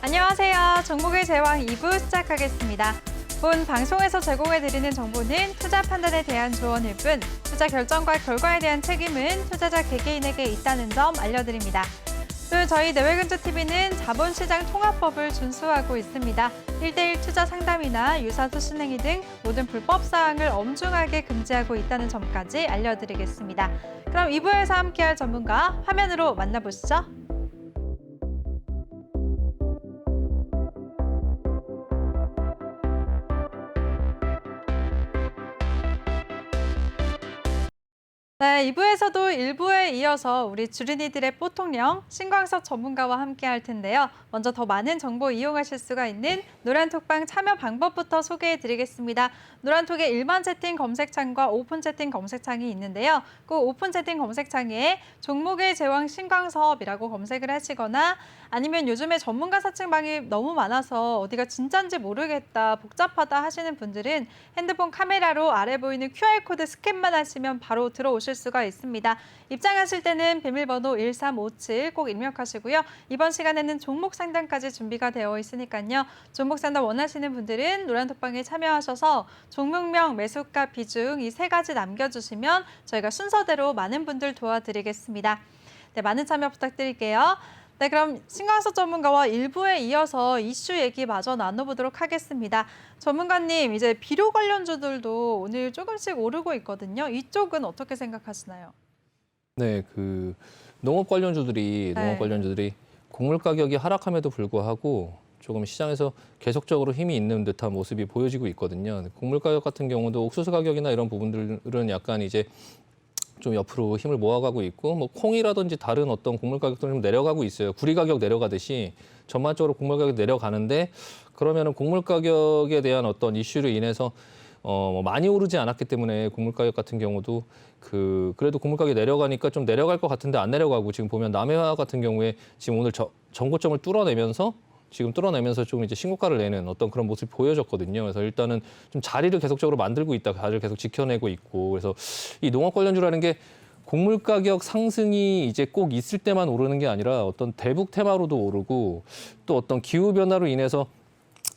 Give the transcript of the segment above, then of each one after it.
안녕하세요. 종목의 제왕 2부 시작하겠습니다. 본 방송에서 제공해드리는 정보는 투자 판단에 대한 조언일 뿐, 투자 결정과 결과에 대한 책임은 투자자 개개인에게 있다는 점 알려드립니다. 또 저희 내외근조TV는 자본시장 통합법을 준수하고 있습니다. 1대1 투자 상담이나 유사수 신행위 등 모든 불법 사항을 엄중하게 금지하고 있다는 점까지 알려드리겠습니다. 그럼 2부에서 함께할 전문가 화면으로 만나보시죠. 네, 2부에서도 1부에 이어서 우리 주린이들의 뽀통령 신광석 전문가와 함께 할 텐데요. 먼저 더 많은 정보 이용하실 수가 있는 노란톡방 참여 방법부터 소개해 드리겠습니다. 노란톡에 일반 채팅 검색창과 오픈 채팅 검색창이 있는데요. 그 오픈 채팅 검색창에 종목의 제왕 신광섭이라고 검색을 하시거나 아니면 요즘에 전문가 사칭방이 너무 많아서 어디가 진짜인지 모르겠다, 복잡하다 하시는 분들은 핸드폰 카메라로 아래 보이는 QR코드 스캔만 하시면 바로 들어오실 수가 있습니다. 입장하실 때는 비밀번호 1357 꼭 입력하시고요. 이번 시간에는 종목 상담까지 준비가 되어 있으니까요. 종목 상담 원하시는 분들은 노란톡방에 참여하셔서 종목명, 매수가, 비중 이 세 가지 남겨주시면 저희가 순서대로 많은 분들 도와드리겠습니다. 네, 많은 참여 부탁드릴게요. 네, 그럼 신광석 전문가와 1부에 이어서 이슈 얘기 마저 나눠보도록 하겠습니다. 전문가님, 이제 비료 관련주들도 오늘 조금씩 오르고 있거든요. 이쪽은 어떻게 생각하시나요? 네, 농업 관련주들이 곡물 가격이 하락함에도 불구하고 조금 시장에서 계속적으로 힘이 있는 듯한 모습이 보여지고 있거든요. 곡물 가격 같은 경우도 옥수수 가격이나 이런 부분들은 약간 이제 좀 옆으로 힘을 모아가고 있고, 뭐 콩이라든지 다른 어떤 곡물 가격들은 좀 내려가고 있어요. 구리 가격 내려가듯이 전반적으로 곡물 가격 내려가는데, 그러면은 곡물 가격에 대한 어떤 이슈로 인해서 많이 오르지 않았기 때문에 곡물 가격 같은 경우도 그래도 곡물 가격이 내려가니까 좀 내려갈 것 같은데 안 내려가고, 지금 보면 남해화 같은 경우에 지금 오늘 전고점을 뚫어내면서 좀 이제 신고가를 내는 어떤 그런 모습이 보여졌거든요. 그래서 일단은 좀 자리를 계속적으로 만들고 있다, 자리를 계속 지켜내고 있고, 그래서 이 농업 관련주라는 게 곡물 가격 상승이 이제 꼭 있을 때만 오르는 게 아니라 어떤 대북 테마로도 오르고, 또 어떤 기후 변화로 인해서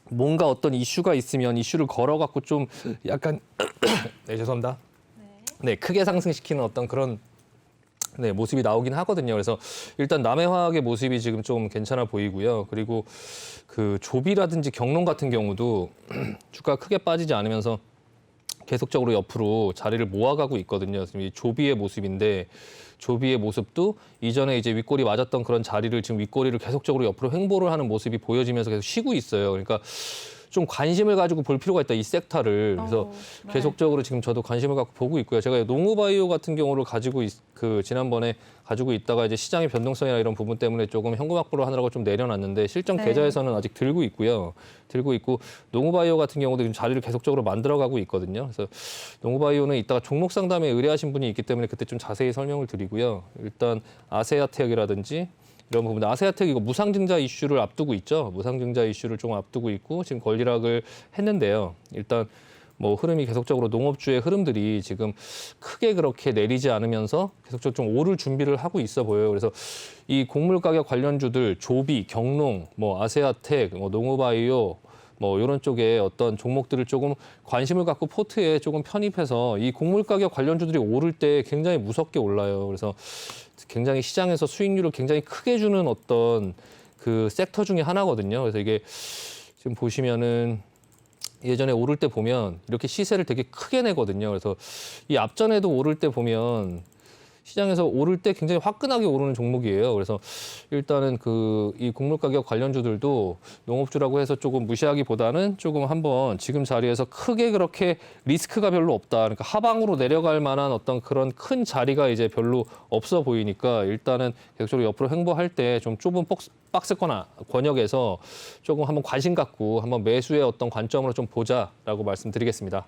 뭔가 어떤 이슈가 있으면 이슈를 걸어갖고 좀 약간 네, 죄송합니다. 네, 크게 상승시키는 어떤 그런 모습이 나오긴 하거든요. 그래서 일단 남해화학의 모습이 지금 좀 괜찮아 보이고요. 그리고 조비라든지 경농 같은 경우도 주가가 크게 빠지지 않으면서 계속적으로 옆으로 자리를 모아가고 있거든요. 지금 이 조비의 모습인데, 조비의 모습도 이전에 이제 윗꼬리 맞았던 그런 자리를 지금 윗꼬리를 계속적으로 옆으로 횡보를 하는 모습이 보여지면서 계속 쉬고 있어요. 그러니까 좀 관심을 가지고 볼 필요가 있다, 이 섹터를. 그래서 네. 계속적으로 지금 저도 관심을 갖고 보고 있고요. 제가 농우바이오 같은 경우를 지난번에 가지고 있다가 이제 시장의 변동성이나 이런 부분 때문에 조금 현금 확보를 하느라고 좀 내려놨는데, 실전 계좌에서는 아직 들고 있고요. 들고 있고, 농우바이오 같은 경우도 지금 자리를 계속적으로 만들어가고 있거든요. 그래서 농우바이오는 이따가 종목 상담에 의뢰하신 분이 있기 때문에 그때 좀 자세히 설명을 드리고요. 일단 아세아텍이라든지 이런 부분, 아세아텍 이거 무상증자 이슈를 앞두고 있죠. 무상증자 이슈를 좀 앞두고 있고 지금 권리락을 했는데요. 일단 뭐 흐름이 계속적으로 농업주의 흐름들이 지금 크게 그렇게 내리지 않으면서 계속적으로 좀 오를 준비를 하고 있어 보여요. 그래서 이 곡물 가격 관련주들, 조비, 경농, 뭐 아세아텍, 뭐 농우바이오, 뭐 이런 쪽에 어떤 종목들을 조금 관심을 갖고 포트에 조금 편입해서 이 곡물 가격 관련주들이 오를 때 굉장히 무섭게 올라요. 그래서 굉장히 시장에서 수익률을 굉장히 크게 주는 어떤 섹터 중에 하나거든요. 그래서 이게 지금 보시면은 예전에 오를 때 보면 이렇게 시세를 되게 크게 내거든요. 그래서 이 앞전에도 오를 때 보면 시장에서 오를 때 굉장히 화끈하게 오르는 종목이에요. 그래서 일단은 이 곡물 가격 관련주들도 농업주라고 해서 조금 무시하기보다는 조금 한번 지금 자리에서 크게 그렇게 리스크가 별로 없다. 그러니까 하방으로 내려갈 만한 어떤 그런 큰 자리가 이제 별로 없어 보이니까 일단은 계속적으로 옆으로 횡보할 때 좀 좁은 박스권 권역에서 조금 한번 관심 갖고 한번 매수의 어떤 관점으로 좀 보자라고 말씀드리겠습니다.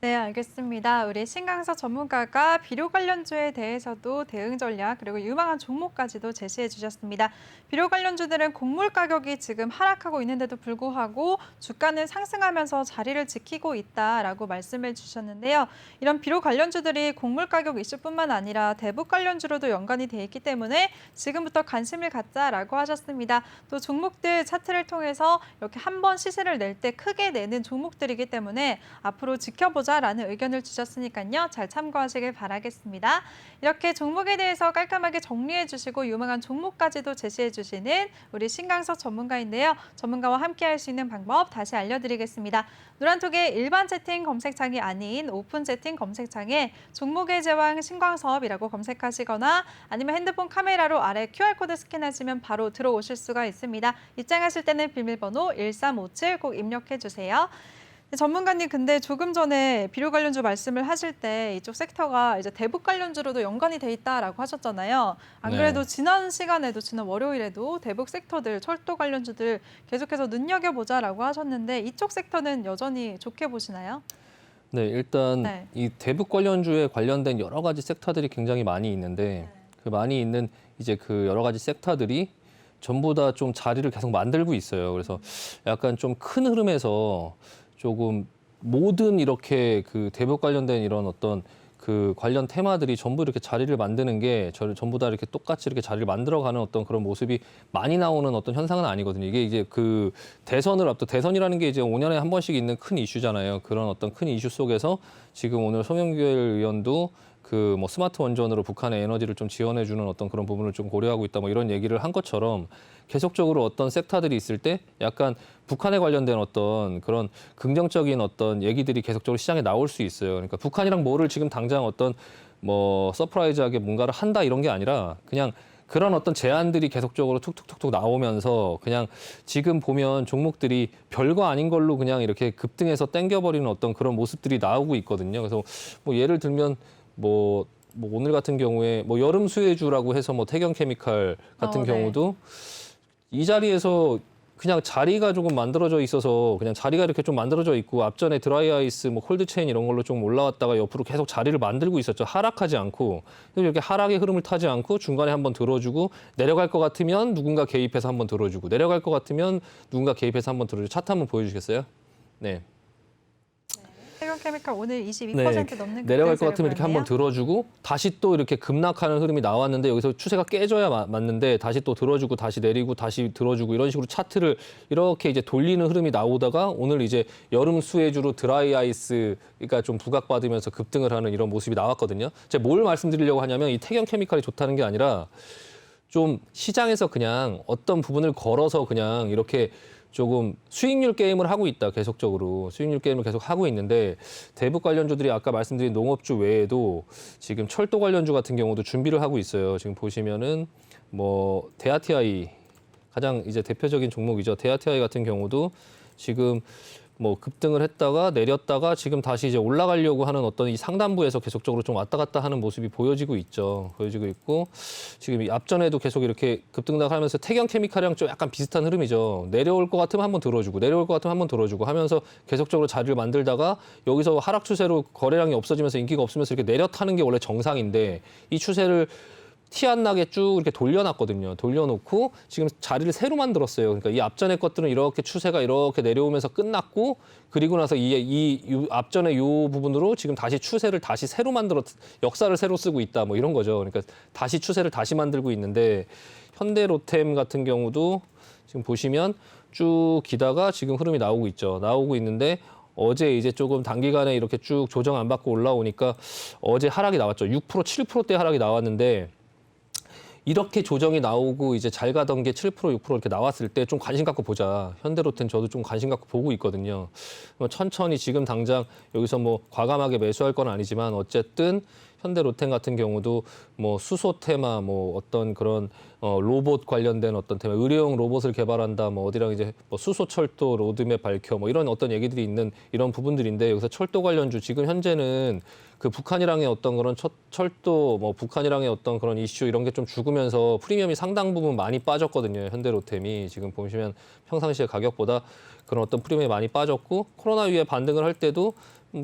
네, 알겠습니다. 우리 신강서 전문가가 비료 관련주에 대해서도 대응 전략 그리고 유망한 종목까지도 제시해 주셨습니다. 비료 관련주들은 곡물 가격이 지금 하락하고 있는데도 불구하고 주가는 상승하면서 자리를 지키고 있다라고 말씀해 주셨는데요. 이런 비료 관련주들이 곡물 가격 이슈뿐만 아니라 대북 관련주로도 연관이 돼 있기 때문에 지금부터 관심을 갖자라고 하셨습니다. 또 종목들 차트를 통해서 이렇게 한 번 시세를 낼 때 크게 내는 종목들이기 때문에 앞으로 지켜보자라는 의견을 주셨으니까요. 잘 참고하시길 바라겠습니다. 이렇게 종목에 대해서 깔끔하게 정리해 주시고 유망한 종목까지도 제시해 주시는 우리 신강석 전문가인데요. 전문가와 함께 할 수 있는 방법 다시 알려드리겠습니다. 노란톡의 일반 채팅 검색창이 아닌 오픈 채팅 검색창에 종목의 제왕 신광섭이라고 검색하시거나 아니면 핸드폰 카메라로 아래 QR코드 스캔하시면 바로 들어오실 수가 있습니다. 입장하실 때는 비밀번호 1357 꼭 입력해 주세요. 전문가님, 근데 조금 전에 비료 관련주 말씀을 하실 때 이쪽 섹터가 이제 대북 관련주로도 연관이 돼 있다라고 하셨잖아요. 안 그래도 네. 지난 시간에도 지난 월요일에도 대북 섹터들, 철도 관련주들 계속해서 눈여겨보자라고 하셨는데 이쪽 섹터는 여전히 좋게 보시나요? 네, 일단 네. 이 대북 관련주에 관련된 여러 가지 섹터들이 굉장히 많이 있는데 그 많이 있는 이제 그 여러 가지 섹터들이 전부 다 좀 자리를 계속 만들고 있어요. 그래서 약간 좀 큰 흐름에서 조금 모든 이렇게 그 대북 관련된 이런 어떤 그 관련 테마들이 전부 이렇게 자리를 만드는 게 전부 다 이렇게 똑같이 이렇게 자리를 만들어가는 어떤 그런 모습이 많이 나오는 어떤 현상은 아니거든요. 이게 이제 그 대선이라는 게 이제 5년에 한 번씩 있는 큰 이슈잖아요. 그런 어떤 큰 이슈 속에서 지금 오늘 송영길 의원도 그 뭐 스마트 원전으로 북한의 에너지를 좀 지원해주는 어떤 그런 부분을 좀 고려하고 있다 뭐 이런 얘기를 한 것처럼 계속적으로 어떤 섹터들이 있을 때 약간 북한에 관련된 어떤 그런 긍정적인 어떤 얘기들이 계속적으로 시장에 나올 수 있어요. 그러니까 북한이랑 뭐를 지금 당장 어떤 뭐 서프라이즈하게 뭔가를 한다 이런 게 아니라 그냥 그런 어떤 제안들이 계속적으로 툭툭툭툭 나오면서 그냥 지금 보면 종목들이 별거 아닌 걸로 그냥 이렇게 급등해서 땡겨버리는 어떤 그런 모습들이 나오고 있거든요. 그래서 뭐 예를 들면 뭐 오늘 같은 경우에 뭐 여름 수혜주라고 해서 뭐 태경케미칼 같은 네. 경우도 이 자리에서 그냥 자리가 조금 만들어져 있어서 그냥 자리가 이렇게 좀 만들어져 있고 앞전에 드라이 아이스, 뭐 콜드 체인 이런 걸로 좀 올라왔다가 옆으로 계속 자리를 만들고 있었죠. 하락하지 않고 이렇게 하락의 흐름을 타지 않고 중간에 한번 들어주고 내려갈 것 같으면 누군가 개입해서 한번 들어주고 내려갈 것 같으면 누군가 개입해서 한번 들어주고 차트 한번 보여주시겠어요? 네. 태경케미칼 오늘 22% 네, 넘는 내려갈 것 급등세를 같으면 이렇게 한번 보였네요. 들어주고 다시 또 이렇게 급락하는 흐름이 나왔는데 여기서 추세가 깨져야 맞는데 다시 또 들어주고 다시 내리고 다시 들어주고 이런 식으로 차트를 이렇게 이제 돌리는 흐름이 나오다가 오늘 이제 여름 수혜주로 드라이 아이스가 좀 부각받으면서 급등을 하는 이런 모습이 나왔거든요. 제가 뭘 말씀드리려고 하냐면 이 태경케미칼이 좋다는 게 아니라 좀 시장에서 그냥 어떤 부분을 걸어서 그냥 이렇게 조금 수익률 게임을 하고 있다. 계속적으로 수익률 게임을 계속 하고 있는데 대북 관련주들이 아까 말씀드린 농업주 외에도 지금 철도 관련주 같은 경우도 준비를 하고 있어요. 지금 보시면은 뭐 대아티아이 가장 이제 대표적인 종목이죠. 대아티아이 같은 경우도 지금 뭐 급등을 했다가 내렸다가 지금 다시 이제 올라가려고 하는 어떤 이 상단부에서 계속적으로 좀 왔다 갔다 하는 모습이 보여지고 있죠. 보여지고 있고 지금 이 앞전에도 계속 이렇게 급등락하면서 태경케미칼이랑 좀 약간 비슷한 흐름이죠. 내려올 것 같으면 한번 들어주고 내려올 것 같으면 한번 들어주고 하면서 계속적으로 자리를 만들다가 여기서 하락 추세로 거래량이 없어지면서 인기가 없으면서 이렇게 내려타는 게 원래 정상인데 이 추세를 티 안 나게 쭉 이렇게 돌려놨거든요. 돌려놓고 지금 자리를 새로 만들었어요. 그러니까 이 앞전의 것들은 이렇게 추세가 이렇게 내려오면서 끝났고 그리고 나서 이 앞전의 요 부분으로 지금 다시 추세를 다시 새로 역사를 새로 쓰고 있다. 뭐 이런 거죠. 그러니까 다시 추세를 다시 만들고 있는데 현대로템 같은 경우도 지금 보시면 쭉 기다가 지금 흐름이 나오고 있죠. 나오고 있는데 어제 이제 조금 단기간에 이렇게 쭉 조정 안 받고 올라오니까 어제 하락이 나왔죠. 6%, 7%대 하락이 나왔는데 이렇게 조정이 나오고 이제 잘 가던 게 7%, 6% 이렇게 나왔을 때 좀 관심 갖고 보자. 현대로템 저도 좀 관심 갖고 보고 있거든요. 천천히 지금 당장 여기서 뭐 과감하게 매수할 건 아니지만 어쨌든 현대로템 같은 경우도 뭐 수소 테마, 뭐 어떤 그런 로봇 관련된 어떤 테마, 의료용 로봇을 개발한다, 뭐 어디랑 이제 뭐 수소 철도 로드맵 밝혀, 뭐 이런 어떤 얘기들이 있는 이런 부분들인데 여기서 철도 관련주 지금 현재는 그 북한이랑의 어떤 그런 철도, 뭐 북한이랑의 어떤 그런 이슈 이런 게 좀 죽으면서 프리미엄이 상당 부분 많이 빠졌거든요. 현대로템이 지금 보시면 평상시에 가격보다 그런 어떤 프리미엄이 많이 빠졌고 코로나 이후에 반등을 할 때도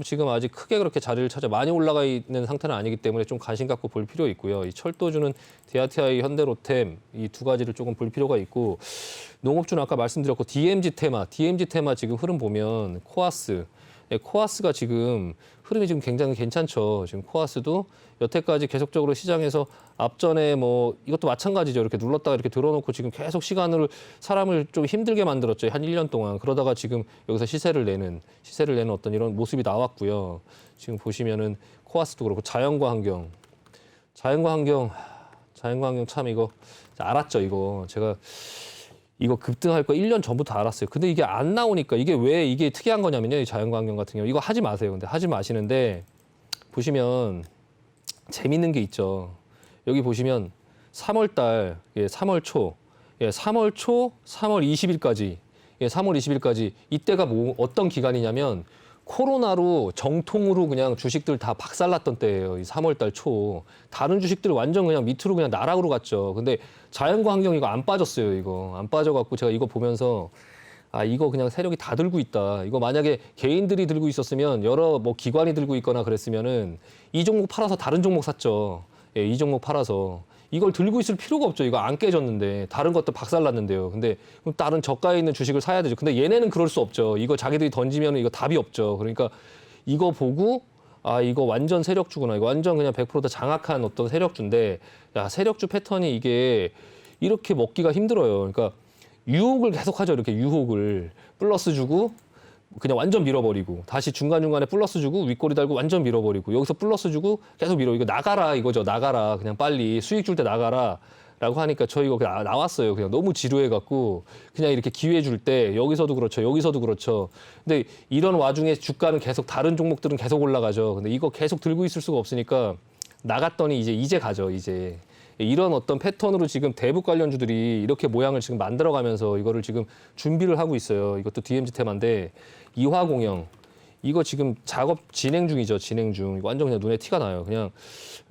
지금 아직 크게 그렇게 자리를 찾아 많이 올라가 있는 상태는 아니기 때문에 좀 관심 갖고 볼 필요 있고요. 이 철도주는 디아티아이, 현대로템 이 두 가지를 조금 볼 필요가 있고 농업주는 아까 말씀드렸고 DMG 테마 지금 흐름 보면 코아스. 코아스가 지금 흐름이 지금 굉장히 괜찮죠. 지금 코아스도 여태까지 계속적으로 시장에서 앞전에 뭐 이것도 마찬가지죠. 이렇게 눌렀다가 이렇게 들어놓고 지금 계속 사람을 좀 힘들게 만들었죠. 한 1년 동안. 그러다가 지금 여기서 시세를 내는 어떤 이런 모습이 나왔고요. 지금 보시면은 코아스도 그렇고 자연과 환경 참 이거 알았죠. 이거 이거 급등할 거 1년 전부터 알았어요. 근데 이게 안 나오니까 이게 왜 이게 특이한 거냐면요. 이 자연과 환경 같은 경우 이거 하지 마세요. 근데 하지 마시는데 보시면 재밌는 게 있죠. 여기 보시면 3월 달, 3월 초, 3월 20일까지, 3월 20일까지 이때가 어떤 기간이냐면 코로나로 정통으로 그냥 주식들 다 박살났던 때예요. 이 3월 달 초. 다른 주식들 완전 그냥 밑으로 그냥 나락으로 갔죠. 근데 자연과 환경 이거 안 빠졌어요. 이거 안 빠져갖고 제가 이거 보면서 이거 그냥 세력이 다 들고 있다. 이거 만약에 개인들이 들고 있었으면 여러 뭐 기관이 들고 있거나 그랬으면은 이 종목 팔아서 다른 종목 샀죠. 이 종목 팔아서. 이걸 들고 있을 필요가 없죠. 이거 안 깨졌는데 다른 것도 박살났는데요. 근데 그럼 다른 저가에 있는 주식을 사야 되죠. 근데 얘네는 그럴 수 없죠. 이거 자기들이 던지면 이거 답이 없죠. 그러니까 이거 보고 이거 완전 세력주구나. 이거 완전 그냥 100%다 장악한 어떤 세력주인데 세력주 패턴이 이게 이렇게 먹기가 힘들어요. 그러니까 유혹을 계속하죠. 이렇게 유혹을 플러스 주고 그냥 완전 밀어버리고 다시 중간중간에 플러스 주고 윗꼬리 달고 완전 밀어버리고 여기서 플러스 주고 계속 밀어. 이거 나가라 이거죠. 나가라. 그냥 빨리 수익 줄 때 나가라. 라고 하니까 저 이거 그냥 나왔어요. 그냥 너무 지루해갖고 그냥 이렇게 기회 줄 때 여기서도 그렇죠. 여기서도 그렇죠. 근데 이런 와중에 주가는 계속 다른 종목들은 계속 올라가죠. 근데 이거 계속 들고 있을 수가 없으니까 나갔더니 이제 가죠. 이제. 이런 어떤 패턴으로 지금 대북 관련주들이 이렇게 모양을 지금 만들어가면서 이거를 지금 준비를 하고 있어요. 이것도 DMG 테마인데 이화공영 이거 지금 작업 진행 중이죠. 진행 중. 이거 완전 그냥 눈에 티가 나요. 그냥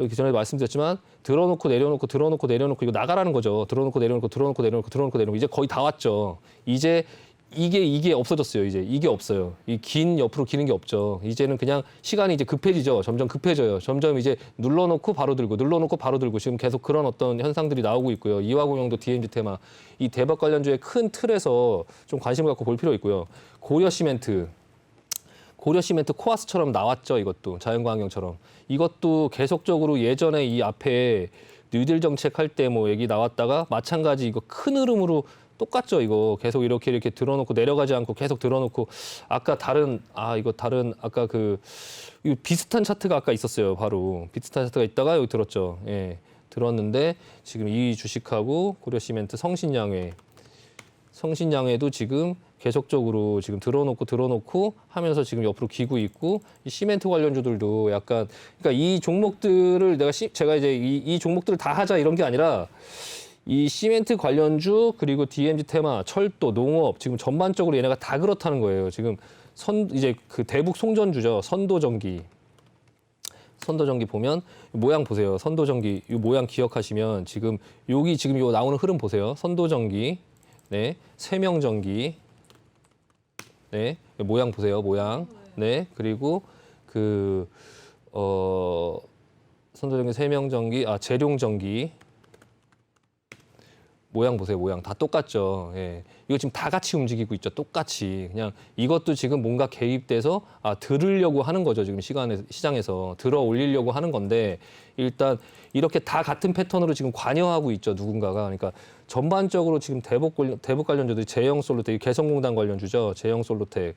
여기 전에 말씀드렸지만 들어놓고 내려놓고 들어놓고 내려놓고 이거 나가라는 거죠. 들어놓고 내려놓고 들어놓고 내려놓고 들어놓고 내려놓고 이제 거의 다 왔죠. 이제 이게 없어졌어요. 이제 이게 없어요. 이 긴 옆으로 기는 게 없죠. 이제는 그냥 시간이 이제 급해지죠. 점점 급해져요. 점점 이제 눌러놓고 바로 들고 눌러놓고 바로 들고 지금 계속 그런 어떤 현상들이 나오고 있고요. 이화공영도 DMG 테마 이 대박 관련주의 큰 틀에서 좀 관심을 갖고 볼 필요 있고요. 고려시멘트 코아스처럼 나왔죠. 이것도 자연과 환경처럼 이것도 계속적으로 예전에 이 앞에 뉴딜 정책 할 때 뭐 얘기 나왔다가 마찬가지 이거 큰 흐름으로 똑같죠. 이거 계속 이렇게 들어놓고 내려가지 않고 계속 들어놓고 아까 아까 이거 비슷한 차트가 아까 있었어요. 바로 비슷한 차트가 있다가 여기 들었죠. 예, 들었는데 지금 이 주식하고 고려시멘트 성신양회도 지금 계속적으로 지금 들어놓고 하면서 지금 옆으로 기고 있고 이 시멘트 관련주들도 약간 그러니까 이 종목들을 제가 이제 이 종목들을 다 하자 이런 게 아니라 이 시멘트 관련주 그리고 DMG 테마, 철도, 농업 지금 전반적으로 얘네가 다 그렇다는 거예요. 지금 이제 그 대북 송전주죠. 선도전기 보면 모양 보세요. 선도전기 이 모양 기억하시면 지금 여기 지금 요 나오는 흐름 보세요. 선도전기, 네, 세명전기, 네, 모양 보세요. 모양, 네, 그리고 선도전기, 세명전기, 재룡전기. 모양 보세요. 모양 다 똑같죠. 예. 이거 지금 다 같이 움직이고 있죠. 똑같이. 그냥 이것도 지금 뭔가 개입돼서 들으려고 하는 거죠. 지금 시장에서 들어 올리려고 하는 건데 일단 이렇게 다 같은 패턴으로 지금 관여하고 있죠. 누군가가. 그러니까 전반적으로 지금 대북 관련주들이 제형솔로텍, 개성공단 관련주죠. 제형솔로텍.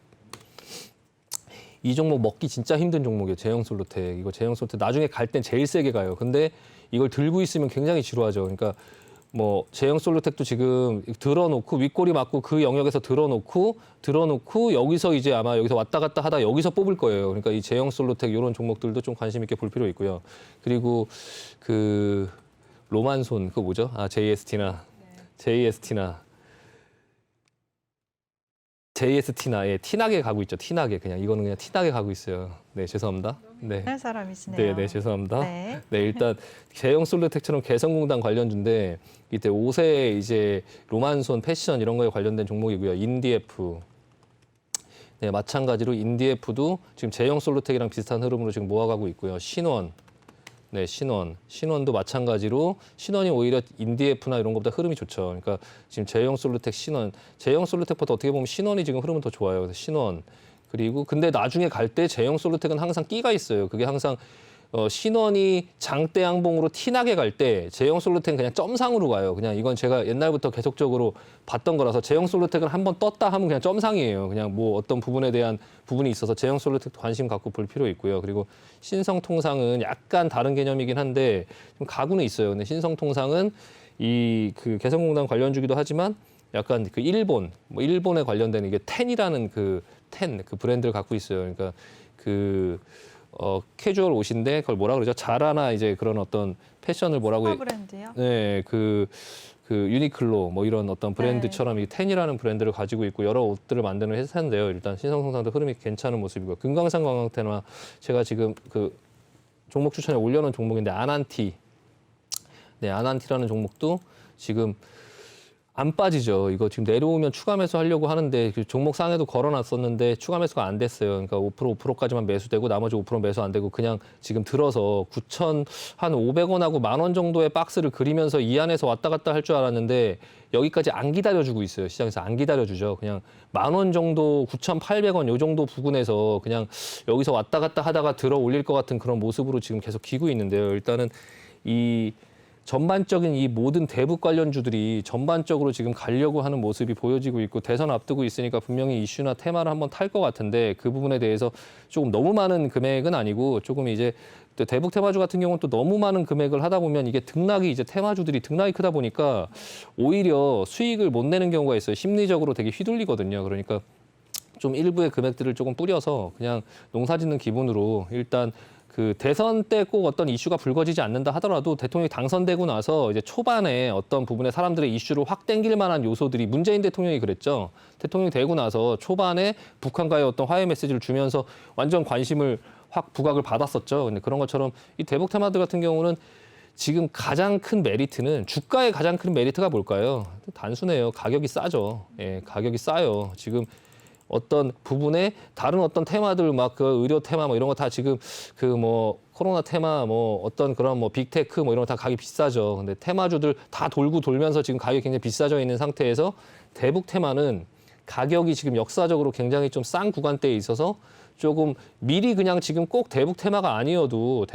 이 종목 먹기 진짜 힘든 종목이에요. 제형솔로텍. 이거 제형솔로텍 나중에 갈 땐 제일 세게 가요. 근데 이걸 들고 있으면 굉장히 지루하죠. 그러니까 뭐 제형솔로텍도 지금 들어놓고 윗꼬리 맞고 그 영역에서 들어놓고 여기서 이제 아마 여기서 왔다 갔다 하다 여기서 뽑을 거예요. 그러니까 이 제형솔로텍 이런 종목들도 좀 관심 있게 볼 필요 있고요. 그리고 로만손 그거 뭐죠? JST나 예, 티나게 가고 있죠. 티나게 그냥 이거는 그냥 티나게 가고 있어요. 네, 죄송합니다. 네. 한 사람이시네요. 네, 죄송합니다. 네. 네, 일단 제형솔로텍처럼 개성공단 관련주인데 이때 5세 이제 로만손 패션 이런 거에 관련된 종목이고요. 인디에프 네, 마찬가지로 인디에프도 지금 제형 솔루텍이랑 비슷한 흐름으로 지금 모아가고 있고요. 신원, 네, 신원도 마찬가지로 신원이 오히려 인디에프나 이런 것보다 흐름이 좋죠. 그러니까 지금 제형 솔루텍, 제형 솔루텍보다 어떻게 보면 신원이 지금 흐름은 더 좋아요. 그래서 신원 그리고 근데 나중에 갈 때 제형 솔루텍은 항상 끼가 있어요. 그게 항상 신원이 장대 양봉으로 티나게 갈 때 제형 솔루텍은 그냥 점상으로 가요. 그냥 이건 제가 옛날부터 계속적으로 봤던 거라서 제형 솔루텍은 한번 떴다 하면 그냥 점상이에요. 그냥 뭐 어떤 부분에 대한 부분이 있어서 제형 솔루텍도 관심 갖고 볼 필요 있고요. 그리고 신성통상은 약간 다른 개념이긴 한데 좀 가구는 있어요. 근데 신성통상은 이 그 개성공단 관련주기도 하지만 약간 그 일본에 관련된 이게 텐이라는 그 브랜드를 갖고 있어요. 그러니까 캐주얼 옷인데 그걸 뭐라 그러죠? 자라나 이제 그런 어떤 패션을 뭐라고 브랜드요? 네, 그 유니클로 뭐 이런 어떤 브랜드처럼 이 텐이라는 브랜드를 가지고 있고 여러 옷들을 만드는 회사인데요. 일단 신성통상도 흐름이 괜찮은 모습이고요. 금강산 관광테나 제가 지금 그 종목 추천에 올려놓은 종목인데 아난티, 네, 아난티라는 종목도 지금 안 빠지죠. 이거 지금 내려오면 추가 매수 하려고 하는데 그 종목 상에도 걸어놨었는데 추가 매수가 안 됐어요. 그러니까 5%까지만 매수되고 나머지 5% 매수 안 되고 그냥 지금 들어서 9,500원하고 10,000원 정도의 박스를 그리면서 이 안에서 왔다 갔다 할 줄 알았는데 여기까지 안 기다려주고 있어요. 시장에서 안 기다려주죠. 그냥 10,000원 정도, 9,800원 요 정도 부근에서 그냥 여기서 왔다 갔다 하다가 들어 올릴 것 같은 그런 모습으로 지금 계속 기고 있는데요. 일단은 이 전반적인 이 모든 대북 관련주들이 전반적으로 지금 가려고 하는 모습이 보여지고 있고 대선 앞두고 있으니까 분명히 이슈나 테마를 한번 탈 것 같은데 그 부분에 대해서 조금 너무 많은 금액은 아니고 조금 이제 또 대북 테마주 같은 경우는 또 너무 많은 금액을 하다 보면 이게 등락이 이제 테마주들이 등락이 크다 보니까 오히려 수익을 못 내는 경우가 있어요. 심리적으로 되게 휘둘리거든요. 그러니까 좀 일부의 금액들을 조금 뿌려서 그냥 농사 짓는 기분으로 일단 그 대선 때 꼭 어떤 이슈가 불거지지 않는다 하더라도 대통령이 당선되고 나서 이제 초반에 어떤 부분에 사람들의 이슈를 확 땡길 만한 요소들이 문재인 대통령이 그랬죠. 대통령이 되고 나서 초반에 북한과의 어떤 화해 메시지를 주면서 완전 관심을 확 부각을 받았었죠. 근데 그런 것처럼 이 대북 테마들 같은 경우는 지금 가장 큰 메리트는 주가의 가장 큰 메리트가 뭘까요? 단순해요. 가격이 싸죠. 예, 가격이 싸요. 지금 어떤 부분에 다른 어떤 테마들 막 그 의료 테마 뭐 이런 거 다 지금 그 뭐 코로나 테마 뭐 어떤 그런 뭐 빅테크 뭐 이런 거 다 가격이 비싸죠. 근데 테마주들 다 돌고 돌면서 지금 가격이 굉장히 비싸져 있는 상태에서 대북 테마는 가격이 지금 역사적으로 굉장히 좀 싼 구간대에 있어서 조금 미리 그냥 지금 꼭 대북 테마가 아니어도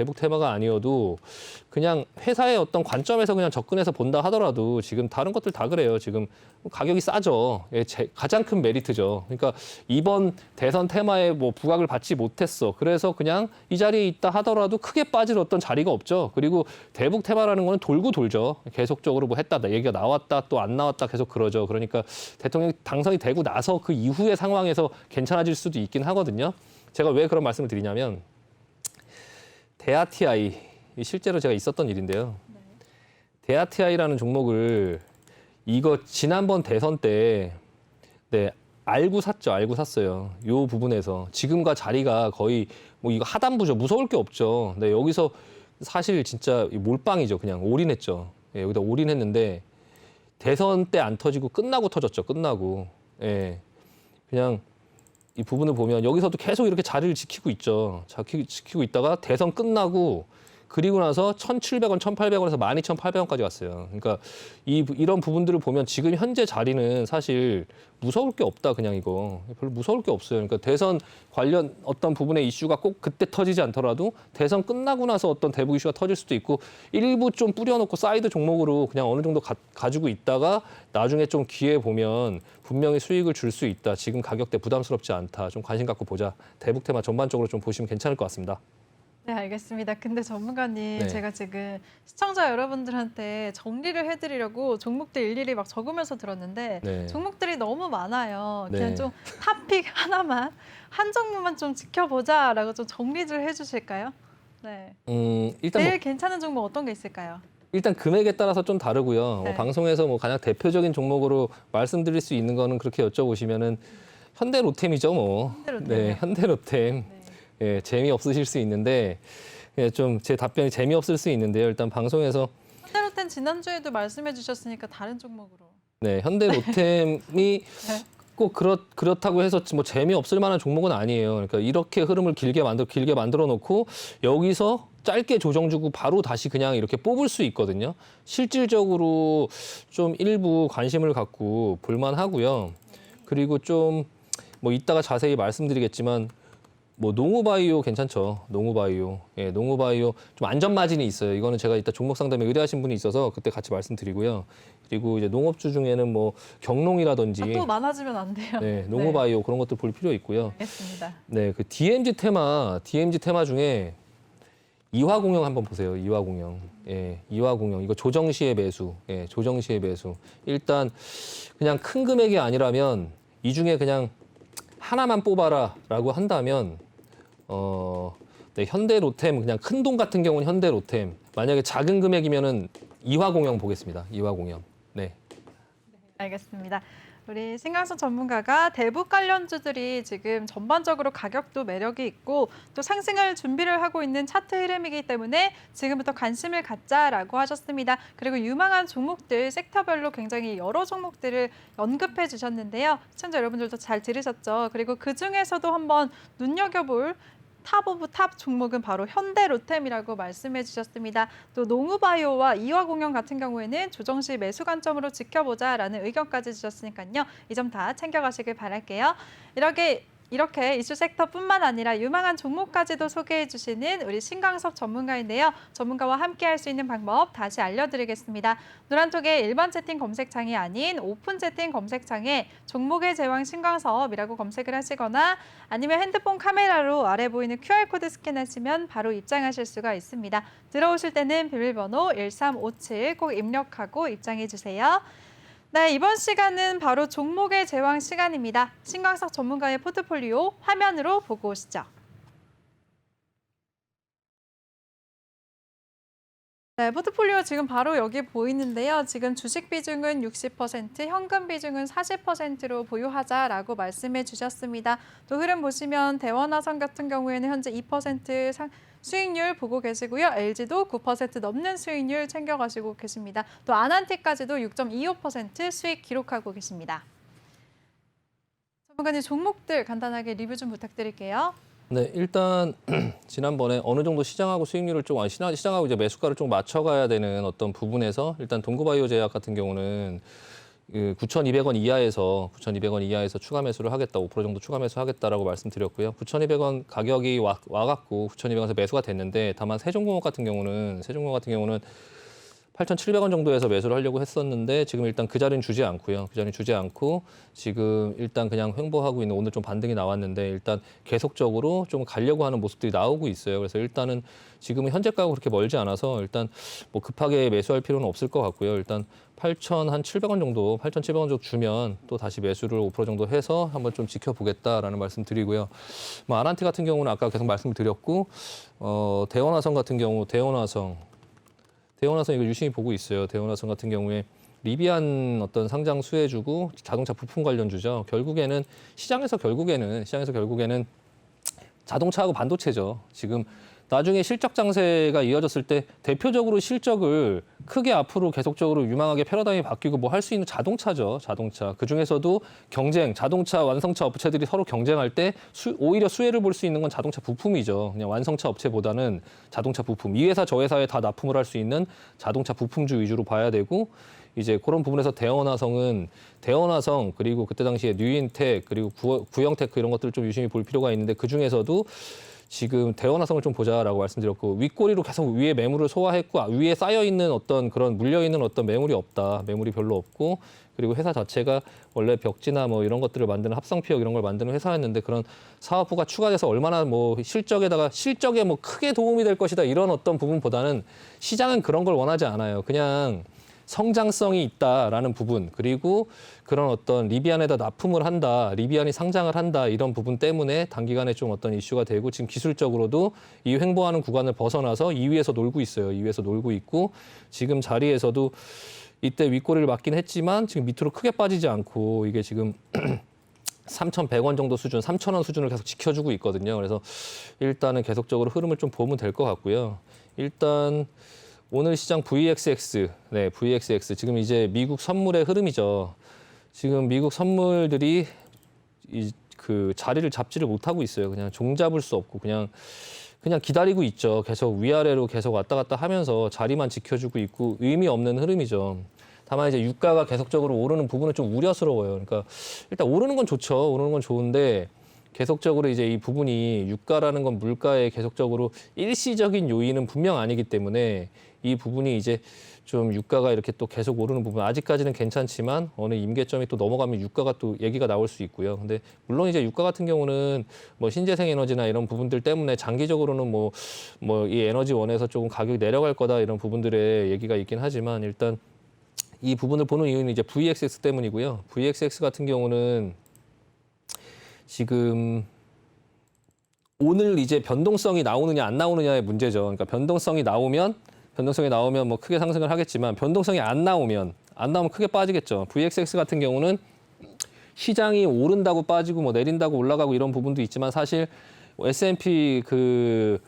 그냥 회사의 어떤 관점에서 그냥 접근해서 본다 하더라도 지금 다른 것들 다 그래요. 지금 가격이 싸죠. 예, 가장 큰 메리트죠. 그러니까 이번 대선 테마에 뭐 부각을 받지 못했어. 그래서 그냥 이 자리에 있다 하더라도 크게 빠질 어떤 자리가 없죠. 그리고 대북 테마라는 거는 돌고 돌죠. 계속적으로 뭐 했다, 얘기가 나왔다, 또 안 나왔다 계속 그러죠. 그러니까 대통령이 당선이 되고 나서 그 이후의 상황에서 괜찮아질 수도 있긴 하거든요. 제가 왜 그런 말씀을 드리냐면 대아티아이 실제로 제가 있었던 일인데요. 대아티아이라는 종목을 이거 지난번 대선 때 알고 샀어요. 요 부분에서 지금과 자리가 거의 뭐 이거 하단부죠. 무서울 게 없죠. 네, 여기서 사실 진짜 몰빵이죠. 그냥 올인했죠. 예, 여기다 올인했는데 대선 때 안 터지고 끝나고 터졌죠. 끝나고. 예. 그냥 이 부분을 보면 여기서도 계속 이렇게 자리를 지키고 있죠. 지키고 있다가 대선 끝나고 그리고 나서 1,700원, 1,800원에서 12,800원까지 왔어요. 그러니까 이런 부분들을 보면 지금 현재 자리는 사실 무서울 게 없다. 그냥 이거 별로 무서울 게 없어요. 그러니까 대선 관련 어떤 부분의 이슈가 꼭 그때 터지지 않더라도 대선 끝나고 나서 어떤 대북 이슈가 터질 수도 있고 일부 좀 뿌려놓고 사이드 종목으로 그냥 어느 정도 가지고 있다가 나중에 좀 기회 보면 분명히 수익을 줄 수 있다. 지금 가격대 부담스럽지 않다. 좀 관심 갖고 보자. 대북 테마 전반적으로 좀 보시면 괜찮을 것 같습니다. 네, 알겠습니다. 근데 전문가님, 네. 제가 지금 시청자 여러분들한테 정리를 해드리려고 종목들 일일이 막 적으면서 들었는데 네. 종목들이 너무 많아요. 네. 그냥 좀 탑픽 하나만, 한 종목만 좀 지켜보자라고 좀 정리 좀 해주실까요? 네. 일단 제일 괜찮은 종목 어떤 게 있을까요? 일단 금액에 따라서 좀 다르고요. 네. 방송에서 뭐 가장 대표적인 종목으로 말씀드릴 수 있는 거는 그렇게 여쭤보시면은 현대로템이죠, 뭐. 현대로템이요? 네, 현대로템. 네. 예, 재미없으실 수 있는데 좀 제 답변이 재미없을 수 있는데요. 일단 방송에서 현대로템 지난주에도 말씀해 주셨으니까 다른 종목으로. 네, 현대로템이 꼭 그렇다고 해서 뭐 재미없을 만한 종목은 아니에요. 그러니까 이렇게 흐름을 길게 만들어 놓고 여기서 짧게 조정 주고 바로 다시 그냥 이렇게 뽑을 수 있거든요. 실질적으로 좀 일부 관심을 갖고 볼만 하고요. 그리고 좀 뭐 이따가 자세히 말씀드리겠지만 뭐 농우바이오 괜찮죠. 농우바이오. 예, 농우바이오 좀 안전 마진이 있어요. 이거는 제가 이따 종목 상담에 의뢰하신 분이 있어서 그때 같이 말씀드리고요. 그리고 이제 농업주 중에는 뭐 경농이라든지 또 많아지면 안 돼요. 네, 농우바이오 그런 것들 볼 필요 있고요. 알겠습니다. 네, 그 DMZ 테마 중에 이화공영 한번 보세요. 이화공영. 예, 이화공영. 이거 조정 시에 매수. 예, 조정 시에 매수. 일단 그냥 큰 금액이 아니라면 이 중에 그냥 하나만 뽑아라라고 한다면 네, 현대로템 그냥 큰 돈 같은 경우는 현대로템. 만약에 작은 금액이면은 이화공영 보겠습니다. 이화공영. 네. 알겠습니다. 우리 신강선 전문가가 대북 관련주들이 지금 전반적으로 가격도 매력이 있고 또 상승할 준비를 하고 있는 차트 흐름이기 때문에 지금부터 관심을 갖자라고 하셨습니다. 그리고 유망한 종목들 섹터별로 굉장히 여러 종목들을 언급해 주셨는데요. 시청자 여러분들도 잘 들으셨죠? 그리고 그중에서도 한번 눈여겨볼 탑 오브 탑 종목은 바로 현대로템이라고 말씀해 주셨습니다. 또 농우바이오와 이화공영 같은 경우에는 조정시 매수 관점으로 지켜보자라는 의견까지 주셨으니까요. 이 점 다 챙겨가시길 바랄게요. 이렇게 이슈 섹터뿐만 아니라 유망한 종목까지도 소개해 주시는 우리 신광섭 전문가인데요. 전문가와 함께 할 수 있는 방법 다시 알려드리겠습니다. 노란톡의 일반 채팅 검색창이 아닌 오픈 채팅 검색창에 종목의 제왕 신광섭이라고 검색을 하시거나 아니면 핸드폰 카메라로 아래 보이는 QR코드 스캔하시면 바로 입장하실 수가 있습니다. 들어오실 때는 비밀번호 1357 꼭 입력하고 입장해 주세요. 네, 이번 시간은 바로 종목의 제왕 시간입니다. 신광석 전문가의 포트폴리오 화면으로 보고 오시죠. 네, 포트폴리오 지금 바로 여기 보이는데요. 지금 주식 비중은 60%, 현금 비중은 40%로 보유하자라고 말씀해 주셨습니다. 또 흐름 보시면 대원화성 같은 경우에는 현재 2% 수익률 보고 계시고요. LG도 9% 넘는 수익률 챙겨가시고 계십니다. 또 아난티까지도 6.25% 수익 기록하고 계십니다. 전문가님 종목들 간단하게 리뷰 좀 부탁드릴게요. 네, 일단 지난번에 어느 정도 시장하고 수익률을 좀 시장하고 이제 매수가를 좀 맞춰가야 되는 어떤 부분에서 일단 동구바이오 제약 같은 경우는 9,200원 이하에서 추가 매수를 하겠다, 5% 정도 추가 매수하겠다라고 말씀드렸고요. 9,200원 가격이 와갖고 9,200원에서 매수가 됐는데 다만 세종공업 같은 경우는 8,700원 정도에서 매수를 하려고 했었는데 지금 일단 그 자리는 주지 않고요. 그 자리는 주지 않고 지금 일단 그냥 횡보하고 있는 오늘 좀 반등이 나왔는데 일단 계속적으로 좀 가려고 하는 모습들이 나오고 있어요. 그래서 일단은 지금은 현재가가 그렇게 멀지 않아서 일단 뭐 급하게 매수할 필요는 없을 것 같고요. 일단 8,700원 정도 주면 또 다시 매수를 5% 정도 해서 한번 좀 지켜보겠다라는 말씀 드리고요. 뭐 아난티 같은 경우는 아까 계속 말씀을 드렸고 대원화성 같은 경우 대원화성 이거 유심히 보고 있어요. 대원화성 같은 경우에 리비안 어떤 상장 수혜주고 자동차 부품 관련주죠. 시장에서 결국에는 자동차하고 반도체죠. 지금 나중에 실적 장세가 이어졌을 때 대표적으로 실적을 크게 앞으로 계속적으로 유망하게 패러다임이 바뀌고 뭐 할 수 있는 자동차죠. 자동차. 그중에서도 자동차 완성차 업체들이 서로 경쟁할 때 오히려 수혜를 볼 수 있는 건 자동차 부품이죠. 그냥 완성차 업체보다는 자동차 부품. 이 회사 저 회사에 다 납품을 할 수 있는 자동차 부품주 위주로 봐야 되고 이제 그런 부분에서 대원화성 그리고 그때 당시에 뉴인텍 그리고 구형테크 이런 것들을 좀 유심히 볼 필요가 있는데 그중에서도 지금 대원화성을 좀 보자라고 말씀드렸고 윗꼬리로 계속 위에 매물을 소화했고 위에 쌓여 있는 어떤 그런 물려 있는 어떤 매물이 없다. 매물이 별로 없고 그리고 회사 자체가 원래 벽지나 뭐 이런 것들을 만드는 합성피혁 이런 걸 만드는 회사였는데 그런 사업부가 추가돼서 얼마나 뭐 실적에 뭐 크게 도움이 될 것이다 이런 어떤 부분보다는 시장은 그런 걸 원하지 않아요. 그냥 성장성이 있다라는 부분 그리고 그런 어떤 리비안에다 납품을 한다, 리비안이 상장을 한다 이런 부분 때문에 단기간에 좀 어떤 이슈가 되고 지금 기술적으로도 이 횡보하는 구간을 벗어나서 2위에서 놀고 있어요. 2위에서 놀고 있고 지금 자리에서도 이때 윗꼬리를 맞긴 했지만 지금 밑으로 크게 빠지지 않고 이게 지금 3,100원 정도 수준, 3,000원 수준을 계속 지켜주고 있거든요. 그래서 일단은 계속적으로 흐름을 좀 보면 될 것 같고요. 일단 오늘 시장 VXX, VXX 지금 이제 미국 선물의 흐름이죠. 지금 미국 선물들이 그 자리를 잡지를 못하고 있어요. 그냥 종잡을 수 없고 그냥 기다리고 있죠. 계속 위아래로 계속 왔다 갔다 하면서 자리만 지켜주고 있고 의미 없는 흐름이죠. 다만 이제 유가가 계속적으로 오르는 부분은 좀 우려스러워요. 그러니까 일단 오르는 건 좋죠. 오르는 건 좋은데 계속적으로 이제 이 부분이 유가라는 건 물가에 계속적으로 일시적인 요인은 분명 아니기 때문에 이 부분이 이제 좀 유가가 이렇게 또 계속 오르는 부분 아직까지는 괜찮지만 어느 임계점이 또 넘어가면 유가가 또 얘기가 나올 수 있고요. 근데 물론 이제 유가 같은 경우는 뭐 신재생 에너지나 이런 부분들 때문에 장기적으로는 뭐 이 에너지원에서 조금 가격이 내려갈 거다 이런 부분들의 얘기가 있긴 하지만 일단 이 부분을 보는 이유는 이제 VXX 때문이고요. VXX 같은 경우는 지금 오늘 이제 변동성이 나오느냐 안 나오느냐의 문제죠. 그러니까 변동성이 나오면 뭐 크게 상승을 하겠지만 변동성이 안 나오면 크게 빠지겠죠. VXX 같은 경우는 시장이 오른다고 빠지고 뭐 내린다고 올라가고 이런 부분도 있지만 사실 S&P 그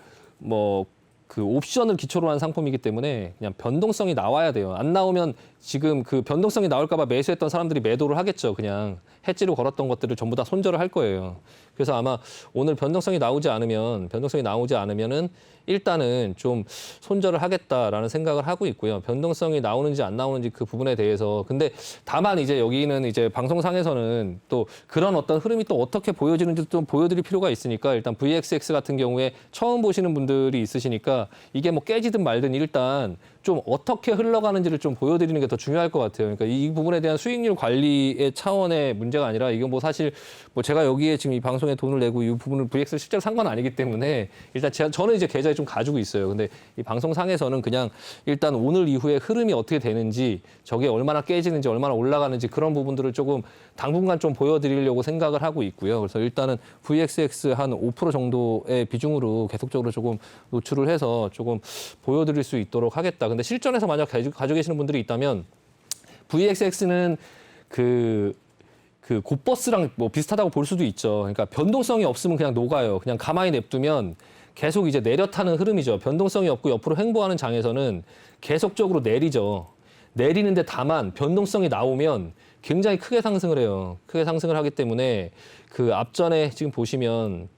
옵션을 기초로 한 상품이기 때문에 그냥 변동성이 나와야 돼요. 안 나오면 지금 그 변동성이 나올까 봐 매수했던 사람들이 매도를 하겠죠. 그냥 해지로 걸었던 것들을 전부 다 손절을 할 거예요. 그래서 아마 오늘 변동성이 나오지 않으면은 일단은 좀 손절을 하겠다라는 생각을 하고 있고요. 변동성이 나오는지 안 나오는지 그 부분에 대해서. 근데 다만 이제 여기는 이제 방송상에서는 또 그런 어떤 흐름이 또 어떻게 보여지는지 좀 보여드릴 필요가 있으니까 일단 VXX 같은 경우에 처음 보시는 분들이 있으시니까 이게 뭐 깨지든 말든 일단 좀 어떻게 흘러가는지를 좀 보여드리는 게 더 중요할 것 같아요. 그러니까 이 부분에 대한 수익률 관리의 차원의 문제가 아니라 이건 뭐 사실 뭐 제가 여기에 지금 이 방송에 돈을 내고 이 부분을 VX를 실제로 산 건 아니기 때문에 일단 저는 이제 계좌에 좀 가지고 있어요. 근데 이 방송상에서는 그냥 일단 오늘 이후에 흐름이 어떻게 되는지 저게 얼마나 깨지는지 얼마나 올라가는지 그런 부분들을 조금 당분간 좀 보여드리려고 생각을 하고 있고요. 그래서 일단은 VXX 한 5% 정도의 비중으로 계속적으로 조금 노출을 해서 조금 보여드릴 수 있도록 하겠다. 근데 실전에서 만약 가지고 계시는 분들이 있다면 VXX는 그 곧버스랑 뭐 비슷하다고 볼 수도 있죠. 그러니까 변동성이 없으면 그냥 녹아요. 그냥 가만히 냅두면 계속 이제 내려타는 흐름이죠. 변동성이 없고 옆으로 횡보하는 장에서는 계속적으로 내리죠. 내리는데 다만 변동성이 나오면 굉장히 크게 상승을 해요. 크게 상승을 하기 때문에 그 앞전에 지금 보시면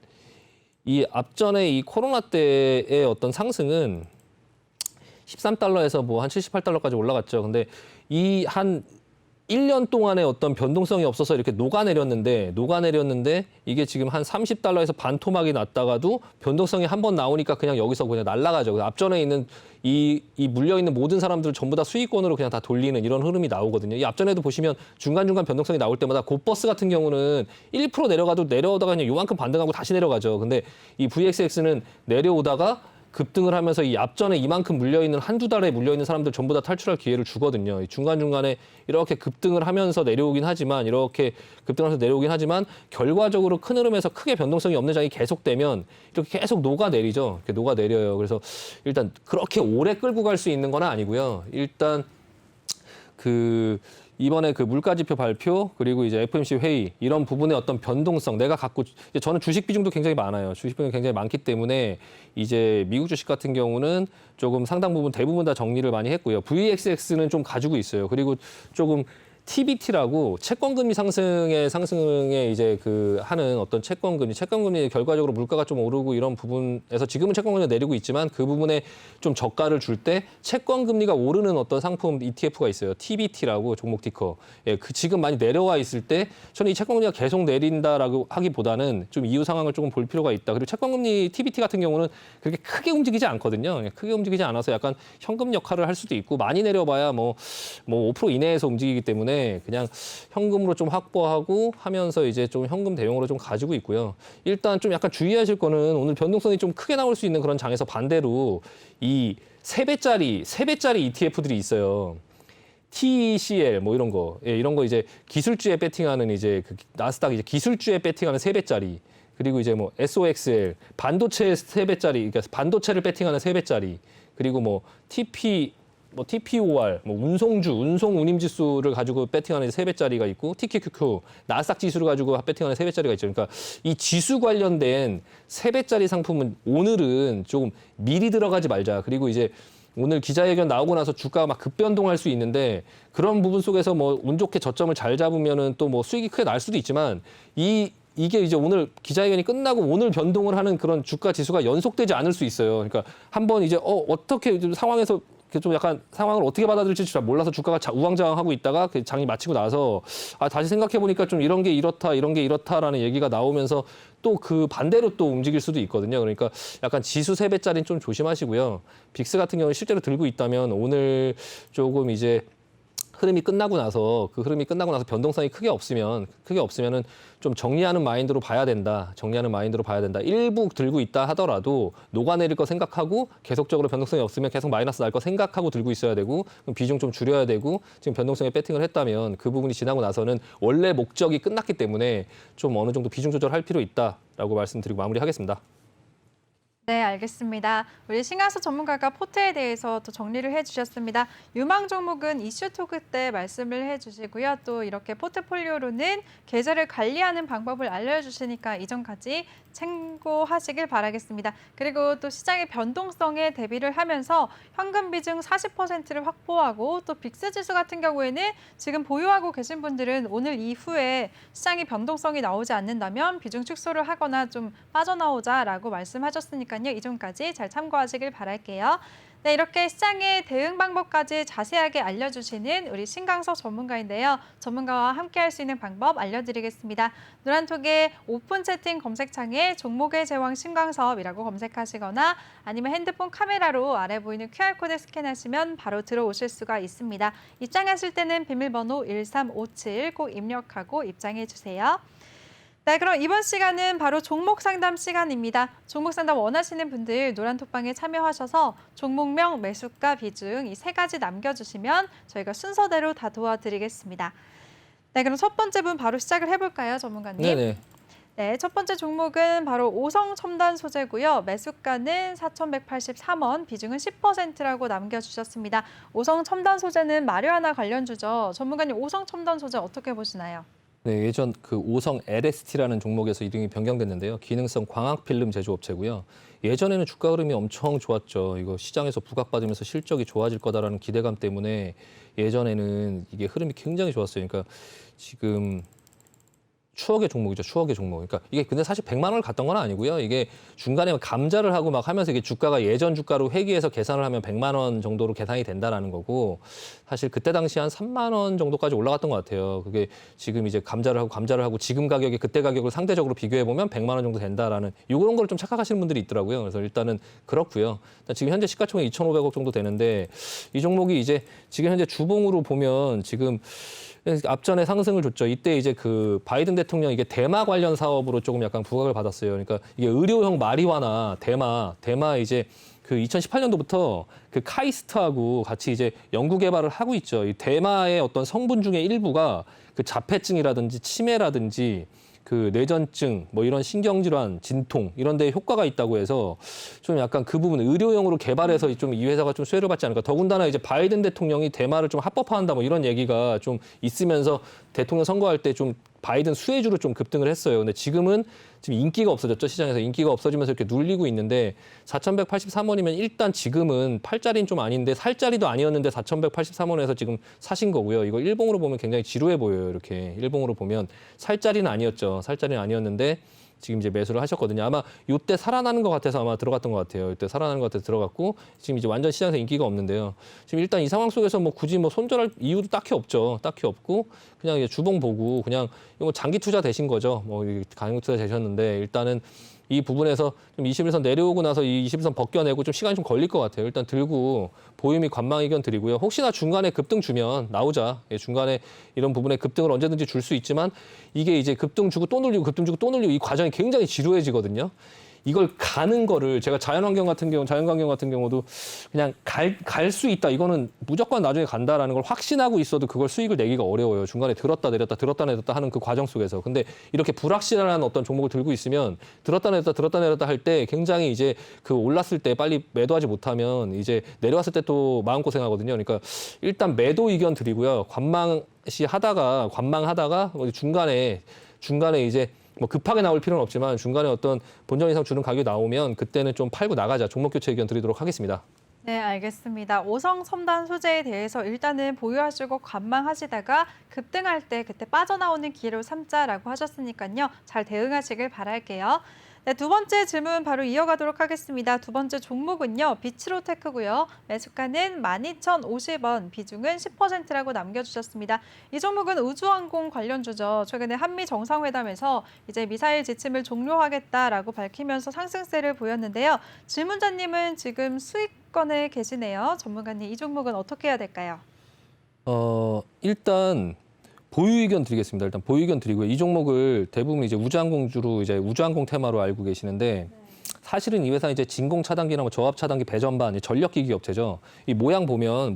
이 앞전에 이 코로나 때의 어떤 상승은 13달러에서 뭐 한 78달러까지 올라갔죠. 근데 이 한 1년 동안의 어떤 변동성이 없어서 이렇게 녹아내렸는데 이게 지금 한 30달러에서 반토막이 났다가도 변동성이 한 번 나오니까 그냥 여기서 그냥 날아가죠. 앞전에 있는 이 물려있는 모든 사람들을 전부 다 수익권으로 그냥 다 돌리는 이런 흐름이 나오거든요. 이 앞전에도 보시면 중간중간 변동성이 나올 때마다 곧버스 같은 경우는 1% 내려오다가 그냥 요만큼 반등하고 다시 내려가죠. 근데 이 VXX는 내려오다가 급등을 하면서 이 앞전에 이만큼 물려있는 한두 달에 물려있는 사람들 전부 다 탈출할 기회를 주거든요. 중간중간에 이렇게 급등을 하면서 내려오긴 하지만 결과적으로 큰 흐름에서 크게 변동성이 없는 장이 계속되면 이렇게 계속 녹아내리죠. 이렇게 녹아내려요. 그래서 일단 그렇게 오래 끌고 갈 수 있는 건 아니고요. 일단 이번에 그 물가지표 발표 그리고 이제 FOMC 회의 이런 부분의 어떤 변동성 저는 주식 비중도 굉장히 많아요. 주식 비중이 굉장히 많기 때문에 이제 미국 주식 같은 경우는 조금 상당 부분 대부분 다 정리를 많이 했고요. VXX는 좀 가지고 있어요. 그리고 조금 TBT라고 채권금리 상승에 이제 하는 어떤 채권금리 결과적으로 물가가 좀 오르고 이런 부분에서 지금은 채권금리가 내리고 있지만 그 부분에 좀 저가를 줄 때 채권금리가 오르는 어떤 상품 ETF가 있어요. TBT라고 종목 티커. 예, 지금 많이 내려와 있을 때 저는 이 채권금리가 계속 내린다라고 하기보다는 좀 이후 상황을 조금 볼 필요가 있다. 그리고 채권금리 TBT 같은 경우는 그렇게 크게 움직이지 않거든요. 크게 움직이지 않아서 약간 현금 역할을 할 수도 있고 많이 내려봐야 뭐 5% 이내에서 움직이기 때문에 그냥 현금으로 좀 확보하고 하면서 이제 좀 현금 대용으로 좀 가지고 있고요. 일단 좀 약간 주의하실 거는 오늘 변동성이 좀 크게 나올 수 있는 그런 장에서 반대로 이 3배짜리 ETF들이 있어요. TCL 뭐 이런 거. 예, 이런 거 이제 기술주에 배팅하는 이제 나스닥 이제 기술주에 배팅하는 3배짜리. 그리고 이제 뭐 SOXL 반도체 3배짜리. 그러니까 반도체를 배팅하는 3배짜리. 그리고 뭐 TPOR, 운송 운임지수를 가지고 배팅하는 3배짜리가 있고, TQQQ, 나스닥 지수를 가지고 배팅하는 3배짜리가 있죠. 그러니까 이 지수 관련된 3배짜리 상품은 오늘은 조금 미리 들어가지 말자. 그리고 이제 오늘 기자회견 나오고 나서 주가가 막 급변동할 수 있는데 그런 부분 속에서 뭐 운 좋게 저점을 잘 잡으면은 또 뭐 수익이 크게 날 수도 있지만 이게 이제 오늘 기자회견이 끝나고 오늘 변동을 하는 그런 주가 지수가 연속되지 않을 수 있어요. 그러니까 한번 이제 어떻게 좀 상황에서 좀 약간 상황을 어떻게 받아들일지 잘 몰라서 주가가 우왕좌왕하고 있다가 그 장이 마치고 나서 다시 생각해 보니까 좀 이런 게 이렇다라는 얘기가 나오면서 또 그 반대로 또 움직일 수도 있거든요. 그러니까 약간 지수 3배짜리는 좀 조심하시고요. 빅스 같은 경우는 실제로 들고 있다면 오늘 조금 이제 흐름이 끝나고 나서 변동성이 크게 없으면은 좀 정리하는 마인드로 봐야 된다. 일부 들고 있다 하더라도 녹아내릴 거 생각하고 계속적으로 변동성이 없으면 계속 마이너스 날 거 생각하고 들고 있어야 되고 그럼 비중 좀 줄여야 되고 지금 변동성에 배팅을 했다면 그 부분이 지나고 나서는 원래 목적이 끝났기 때문에 좀 어느 정도 비중 조절할 필요 있다라고 말씀드리고 마무리하겠습니다. 네, 알겠습니다. 우리 신강서 전문가가 포트에 대해서 또 정리를 해주셨습니다. 유망 종목은 이슈 토크 때 말씀을 해주시고요. 또 이렇게 포트폴리오로는 계좌를 관리하는 방법을 알려주시니까 이전까지 참고하시길 바라겠습니다. 그리고 또 시장의 변동성에 대비를 하면서 현금 비중 40%를 확보하고 또 빅스 지수 같은 경우에는 지금 보유하고 계신 분들은 오늘 이후에 시장의 변동성이 나오지 않는다면 비중 축소를 하거나 좀 빠져나오자라고 말씀하셨으니까요. 이전까지 잘 참고하시길 바랄게요. 네, 이렇게 시장의 대응 방법까지 자세하게 알려주시는 우리 신강서 전문가인데요. 전문가와 함께 할 수 있는 방법 알려드리겠습니다. 노란톡의 오픈 채팅 검색창에 종목의 제왕 신강섭이라고 검색하시거나 아니면 핸드폰 카메라로 아래 보이는 QR코드 스캔하시면 바로 들어오실 수가 있습니다. 입장하실 때는 비밀번호 1357 꼭 입력하고 입장해 주세요. 네, 그럼 이번 시간은 바로 종목 상담 시간입니다. 종목 상담 원하시는 분들 노란톡방에 참여하셔서 종목명, 매수가, 비중 이 3가지 남겨주시면 저희가 순서대로 다 도와드리겠습니다. 네, 그럼 첫 번째 분 바로 시작을 해볼까요, 전문가님? 네네. 네, 첫 번째 종목은 바로 오성첨단 소재고요. 매수가는 4,183원, 비중은 10%라고 남겨주셨습니다. 오성첨단 소재는 마리화나 관련주죠. 전문가님, 오성첨단 소재 어떻게 보시나요? 네, 예전 그 오성 LST라는 종목에서 이름이 변경됐는데요. 기능성 광학 필름 제조업체고요. 예전에는 주가 흐름이 엄청 좋았죠. 이거 시장에서 부각받으면서 실적이 좋아질 거다라는 기대감 때문에 예전에는 이게 흐름이 굉장히 좋았어요. 그러니까 지금 추억의 종목이죠. 추억의 종목. 그러니까 이게 근데 사실 100만 원을 갔던 건 아니고요. 이게 중간에 감자를 하고 막 하면서 이게 주가가 예전 주가로 회귀해서 계산을 하면 100만 원 정도로 계산이 된다라는 거고 사실 그때 당시 한 3만 원 정도까지 올라갔던 것 같아요. 그게 지금 이제 감자를 하고 지금 가격이 그때 가격을 상대적으로 비교해 보면 100만 원 정도 된다라는 이런 걸 좀 착각하시는 분들이 있더라고요. 그래서 일단은 그렇고요. 지금 현재 시가총액 2,500억 정도 되는데 이 종목이 이제 지금 현재 주봉으로 보면 지금 앞전에 상승을 줬죠. 이때 이제 그 바이든 대통령 이게 대마 관련 사업으로 조금 약간 부각을 받았어요. 그러니까 이게 의료용 마리화나 대마 이제 그 2018년도부터 그 카이스트하고 같이 이제 연구 개발을 하고 있죠. 이 대마의 어떤 성분 중에 일부가 그 자폐증이라든지 치매라든지 그 뇌전증, 뭐 이런 신경질환, 진통 이런 데 효과가 있다고 해서 좀 약간 그 부분 의료용으로 개발해서 좀 이 회사가 좀 수혜를 받지 않을까. 더군다나 이제 바이든 대통령이 대마를 좀 합법화한다 뭐 이런 얘기가 좀 있으면서 대통령 선거할 때 좀 바이든 수혜주로 좀 급등을 했어요. 근데 지금은 지금 인기가 없어졌죠. 시장에서 인기가 없어지면서 이렇게 눌리고 있는데 4,183원이면 일단 지금은 팔자리는 좀 아닌데 살자리도 아니었는데 4,183원에서 지금 사신 거고요. 이거 일봉으로 보면 굉장히 지루해 보여요. 이렇게 일봉으로 보면 살자리는 아니었죠. 살자리는 아니었는데 지금 이제 매수를 하셨거든요. 아마 이때 살아나는 것 같아서 아마 들어갔던 것 같아요. 이때 살아나는 것 같아서 들어갔고 지금 이제 완전 시장에서 인기가 없는데요. 지금 일단 이 상황 속에서 뭐 굳이 뭐 손절할 이유도 딱히 없죠. 딱히 없고 그냥 이제 주봉 보고 그냥 이거 장기 투자 되신 거죠. 뭐 강행 투자 되셨는데 일단은 이 부분에서 좀 21선 내려오고 나서 이 21선 벗겨내고 좀 시간이 좀 걸릴 것 같아요. 일단 들고 보유 및 관망 의견 드리고요. 혹시나 중간에 급등 주면 나오자. 예, 중간에 이런 부분에 급등을 언제든지 줄 수 있지만 이게 이제 급등 주고 또 늘리고 급등 주고 또 늘리고 이 과정이 굉장히 지루해지거든요. 이걸 가는 거를 제가 자연환경 같은 경우도 그냥 갈 수 있다. 이거는 무조건 나중에 간다라는 걸 확신하고 있어도 그걸 수익을 내기가 어려워요. 중간에 들었다 내렸다 하는 그 과정 속에서. 근데 이렇게 불확실한 어떤 종목을 들고 있으면 들었다 내렸다 할 때 굉장히 이제 그 올랐을 때 빨리 매도하지 못하면 이제 내려왔을 때 또 마음고생하거든요. 그러니까 일단 매도 의견 드리고요. 관망하다가 중간에 이제 뭐 급하게 나올 필요는 없지만 중간에 어떤 본전 이상 주는 가격이 나오면 그때는 좀 팔고 나가자. 종목 교체 의견 드리도록 하겠습니다. 네, 알겠습니다. 오성 첨단 소재에 대해서 일단은 보유하시고 관망하시다가 급등할 때 그때 빠져나오는 기회로 삼자라고 하셨으니까요. 잘 대응하시길 바랄게요. 네, 두 번째 질문 바로 이어가도록 하겠습니다. 두 번째 종목은요. 비츠로테크고요. 매수가는 12,050원, 비중은 10%라고 남겨주셨습니다. 이 종목은 우주항공 관련주죠. 최근에 한미 정상회담에서 이제 미사일 지침을 종료하겠다라고 밝히면서 상승세를 보였는데요. 질문자님은 지금 수익권에 계시네요. 전문가님, 이 종목은 어떻게 해야 될까요? 일단 보유 의견 드리겠습니다. 일단 보유 의견 드리고요. 이 종목을 대부분 이제 우주항공주로 이제 우주항공 테마로 알고 계시는데 사실은 이 회사 이제 진공 차단기나 뭐 저압 차단기 배전반 전력기기 업체죠. 이 모양 보면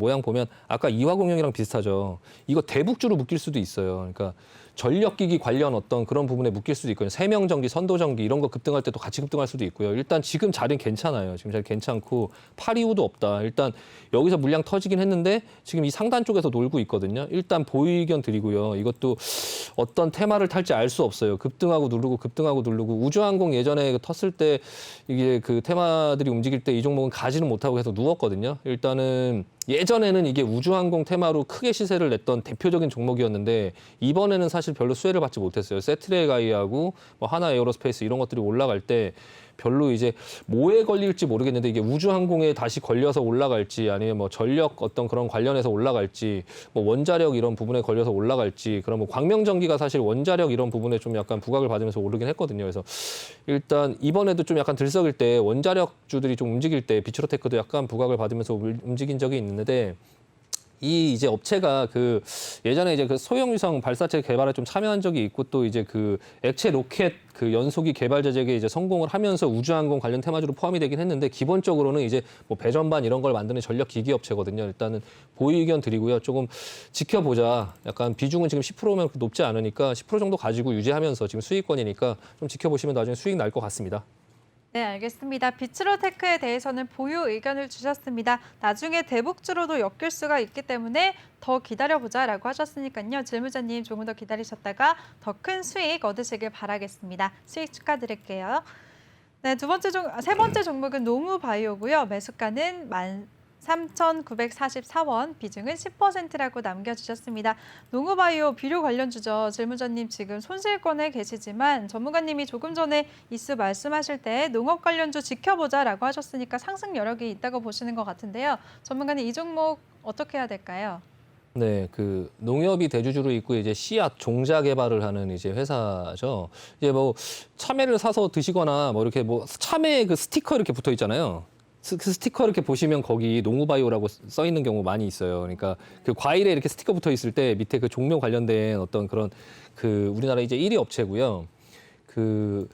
아까 이화공영이랑 비슷하죠. 이거 대북주로 묶일 수도 있어요. 그러니까 전력기기 관련 어떤 그런 부분에 묶일 수도 있고요. 세명전기, 선도전기 이런 거 급등할 때도 같이 급등할 수도 있고요. 일단 지금 자리는 괜찮아요. 지금 자리 괜찮고 팔 이후도 없다. 일단 여기서 물량 터지긴 했는데 지금 이 상단 쪽에서 놀고 있거든요. 일단 보유 의견 드리고요. 이것도 어떤 테마를 탈지 알 수 없어요. 급등하고 누르고 우주항공 예전에 텄을 때 이게 그 테마들이 움직일 때 이 종목은 가지는 못하고 계속 누웠거든요. 일단은 예전에는 이게 우주항공 테마로 크게 시세를 냈던 대표적인 종목이었는데 이번에는 사실 별로 수혜를 받지 못했어요. 세트레가이하고 뭐 하나 에어로스페이스 이런 것들이 올라갈 때 별로 이제 뭐에 걸릴지 모르겠는데 이게 우주항공에 다시 걸려서 올라갈지 아니면 뭐 전력 어떤 그런 관련해서 올라갈지 뭐 원자력 이런 부분에 걸려서 올라갈지 그럼 뭐 광명전기가 사실 원자력 이런 부분에 좀 약간 부각을 받으면서 오르긴 했거든요. 그래서 일단 이번에도 좀 약간 들썩일 때 원자력주들이 좀 움직일 때 비츠로테크도 약간 부각을 받으면서 움직인 적이 있는데 이 이제 업체가 그 예전에 이제 그 소형 위성 발사체 개발에 좀 참여한 적이 있고 또 이제 그 액체 로켓 그 연소기 개발 제작에 이제 성공을 하면서 우주항공 관련 테마주로 포함이 되긴 했는데 기본적으로는 이제 뭐 배전반 이런 걸 만드는 전력 기기 업체거든요. 일단은 보유 의견 드리고요. 조금 지켜보자. 약간 비중은 지금 10%면 높지 않으니까 10% 정도 가지고 유지하면서 지금 수익권이니까 좀 지켜보시면 나중에 수익 날 것 같습니다. 네, 알겠습니다. 비츠로테크에 대해서는 보유 의견을 주셨습니다. 나중에 대북주로도 엮일 수가 있기 때문에 더 기다려보자라고 하셨으니까요. 질문자님 조금 더 기다리셨다가 더 큰 수익 얻으시길 바라겠습니다. 수익 축하드릴게요. 네, 세 번째 종목은 농우바이오고요. 매수가는 13,944원, 비중은 10%라고 남겨주셨습니다. 농우바이오 비료 관련주죠. 질문자님 지금 손실권에 계시지만 전문가님이 조금 전에 이슈 말씀하실 때 농업 관련주 지켜보자라고 하셨으니까 상승 여력이 있다고 보시는 것 같은데요. 전문가님 이 종목 어떻게 해야 될까요? 네, 그 농협이 대주주로 있고 이제 씨앗 종자 개발을 하는 이제 회사죠. 이제 뭐 참외를 사서 드시거나 뭐 이렇게 뭐 참외 그 스티커 이렇게 붙어 있잖아요. 그 스티커 이렇게 보시면 거기 농우바이오라고 써 있는 경우 많이 있어요. 그러니까 그 과일에 이렇게 스티커 붙어 있을 때 밑에 그 종묘 관련된 어떤 그런 그 우리나라 이제 1위 업체고요. 그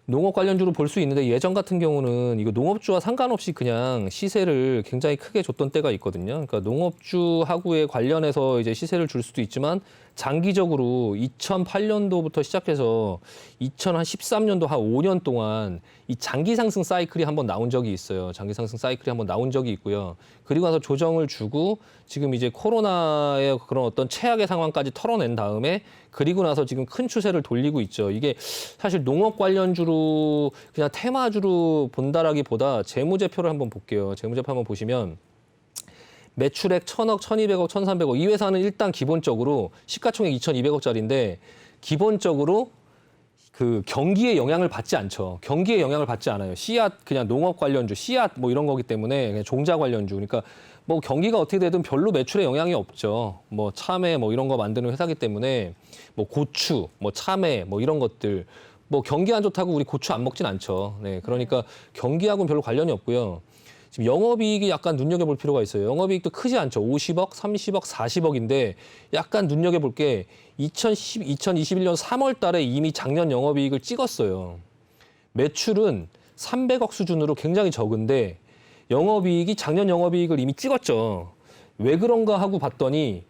농업 관련주로 볼 수 있는데 예전 같은 경우는 이거 농업주와 상관없이 그냥 시세를 굉장히 크게 줬던 때가 있거든요. 그러니까 농업주하고에 관련해서 이제 시세를 줄 수도 있지만 장기적으로 2008년도부터 시작해서 2013년도 한 5년 동안 이 장기 상승 사이클이 한번 나온 적이 있어요. 장기 상승 사이클이 한번 나온 적이 있고요. 그리고 나서 조정을 주고 지금 이제 코로나의 그런 어떤 최악의 상황까지 털어낸 다음에 그리고 나서 지금 큰 추세를 돌리고 있죠. 이게 사실 농업 관련주로 그냥 테마주로 본다라기보다 재무제표를 한번 볼게요. 재무제표 한번 보시면 매출액 1,000억, 1,200억, 1,300억. 이 회사는 일단 기본적으로 시가총액 2,200억짜리인데 기본적으로 그 경기에 영향을 받지 않죠. 경기에 영향을 받지 않아요. 씨앗 그냥 농업 관련주, 씨앗 뭐 이런 거기 때문에 그냥 종자 관련주. 그러니까 뭐 경기가 어떻게 되든 별로 매출에 영향이 없죠. 뭐 참외 뭐 이런 거 만드는 회사기 때문에 뭐 고추, 뭐 참외 뭐 이런 것들 뭐 경기 안 좋다고 우리 고추 안 먹진 않죠. 네, 그러니까 경기하고는 별로 관련이 없고요. 지금 영업이익이 약간 눈여겨볼 필요가 있어요. 영업이익도 크지 않죠. 50억, 30억, 40억인데 약간 눈여겨볼 게 2021년 3월 달에 이미 작년 영업이익을 찍었어요. 매출은 300억 수준으로 굉장히 적은데 영업이익이 작년 영업이익을 이미 찍었죠. 왜 그런가 하고 봤더니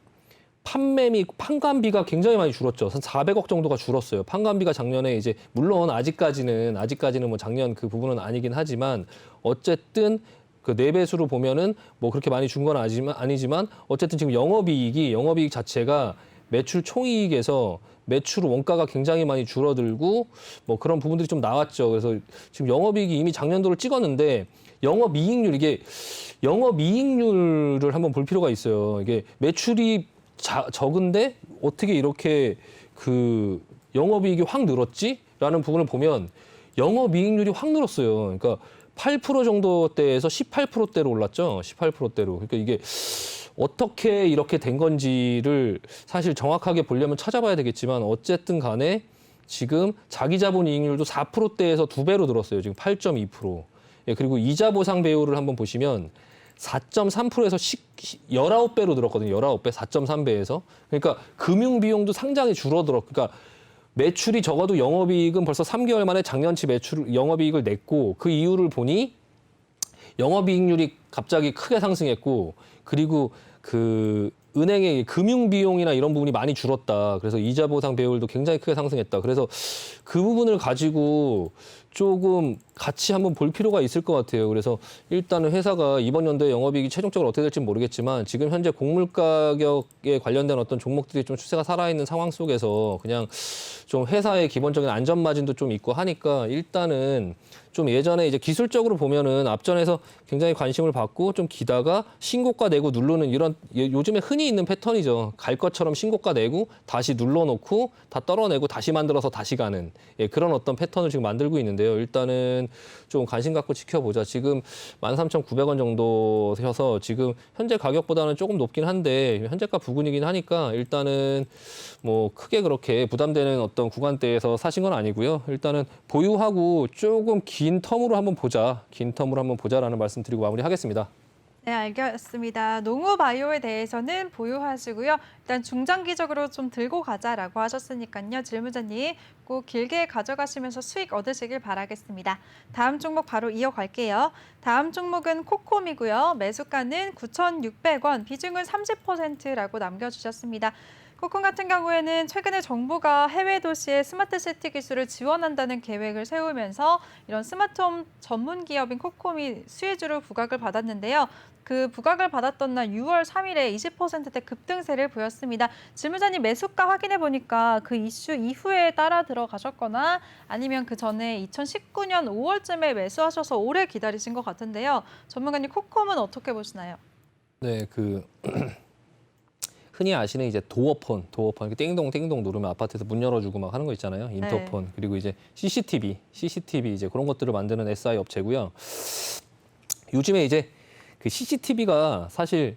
판관비가 굉장히 많이 줄었죠. 한 400억 정도가 줄었어요. 판관비가 작년에 이제 물론 아직까지는 뭐 작년 그 부분은 아니긴 하지만 어쨌든 그 4배수로 보면은 뭐 그렇게 많이 준 건 아니지만 어쨌든 지금 영업이익 자체가 매출 총이익에서 매출 원가가 굉장히 많이 줄어들고 뭐 그런 부분들이 좀 나왔죠. 그래서 지금 영업이익이 이미 작년도를 찍었는데 영업이익률 이게 영업이익률을 한번 볼 필요가 있어요. 이게 매출이 적은데 어떻게 이렇게 그 영업이익이 확 늘었지?라는 부분을 보면 영업이익률이 확 늘었어요. 그러니까 8% 정도대에서 18%대로 올랐죠. 18%대로. 그러니까 이게 어떻게 이렇게 된 건지를 사실 정확하게 보려면 찾아봐야 되겠지만 어쨌든 간에 지금 자기 자본 이익률도 4%대에서 2배로 늘었어요. 지금 8.2%. 예, 그리고 이자 보상 배율을 한번 보시면 4.3%에서 19배로 늘었거든요. 19배, 4.3배에서. 그러니까 금융 비용도 상당히 줄어들었. 그러니까 매출이 적어도 영업이익은 벌써 3개월 만에 작년치 매출 영업이익을 냈고 그 이유를 보니 영업이익률이 갑자기 크게 상승했고 그리고 그 은행의 금융 비용이나 이런 부분이 많이 줄었다. 그래서 이자 보상 배율도 굉장히 크게 상승했다. 그래서 그 부분을 가지고 조금 같이 한번 볼 필요가 있을 것 같아요. 그래서 일단은 회사가 이번 연도에 영업이익이 최종적으로 어떻게 될지는 모르겠지만 지금 현재 곡물 가격에 관련된 어떤 종목들이 좀 추세가 살아있는 상황 속에서 그냥 좀 회사의 기본적인 안전 마진도 좀 있고 하니까 일단은 좀 예전에 이제 기술적으로 보면은 앞전에서 굉장히 관심을 받고 좀 기다가 신고가 내고 누르는 이런 요즘에 흔히 있는 패턴이죠. 갈 것처럼 신고가 내고 다시 눌러놓고 다 떨어내고 다시 만들어서 다시 가는 그런 어떤 패턴을 지금 만들고 있는데요. 일단은 좀 관심 갖고 지켜보자. 지금 13,900원 정도여서 지금 현재 가격보다는 조금 높긴 한데 현재가 부근이긴 하니까 일단은 뭐 크게 그렇게 부담되는 어떤 구간대에서 사신 건 아니고요. 일단은 보유하고 조금 긴 텀으로 한번 보자. 긴 텀으로 한번 보자라는 말씀 드리고 마무리하겠습니다. 네, 알겠습니다. 농우바이오에 대해서는 보유하시고요. 일단 중장기적으로 좀 들고 가자라고 하셨으니까요. 질문자님 꼭 길게 가져가시면서 수익 얻으시길 바라겠습니다. 다음 종목 바로 이어갈게요. 다음 종목은 코콤이고요. 매수가는 9,600원, 비중은 30%라고 남겨주셨습니다. 코콤 같은 경우에는 최근에 정부가 해외 도시의 스마트시티 기술을 지원한다는 계획을 세우면서 이런 스마트홈 전문 기업인 코콤이 수혜주로 부각을 받았는데요. 그 부각을 받았던 날 6월 3일에 20%대 급등세를 보였습니다. 질문자님 매수가 확인해 보니까 그 이슈 이후에 따라 들어가셨거나 아니면 그 전에 2019년 5월쯤에 매수하셔서 오래 기다리신 것 같은데요. 전문가님 코콤은 어떻게 보시나요? 네, 흔히 아시는 이제 도어폰 이렇게 띵동 누르면 아파트에서 문 열어주고 막 하는 거 있잖아요. 인터폰 네. 그리고 이제 CCTV 이제 그런 것들을 만드는 SI 업체고요. 요즘에 이제 그 CCTV가 사실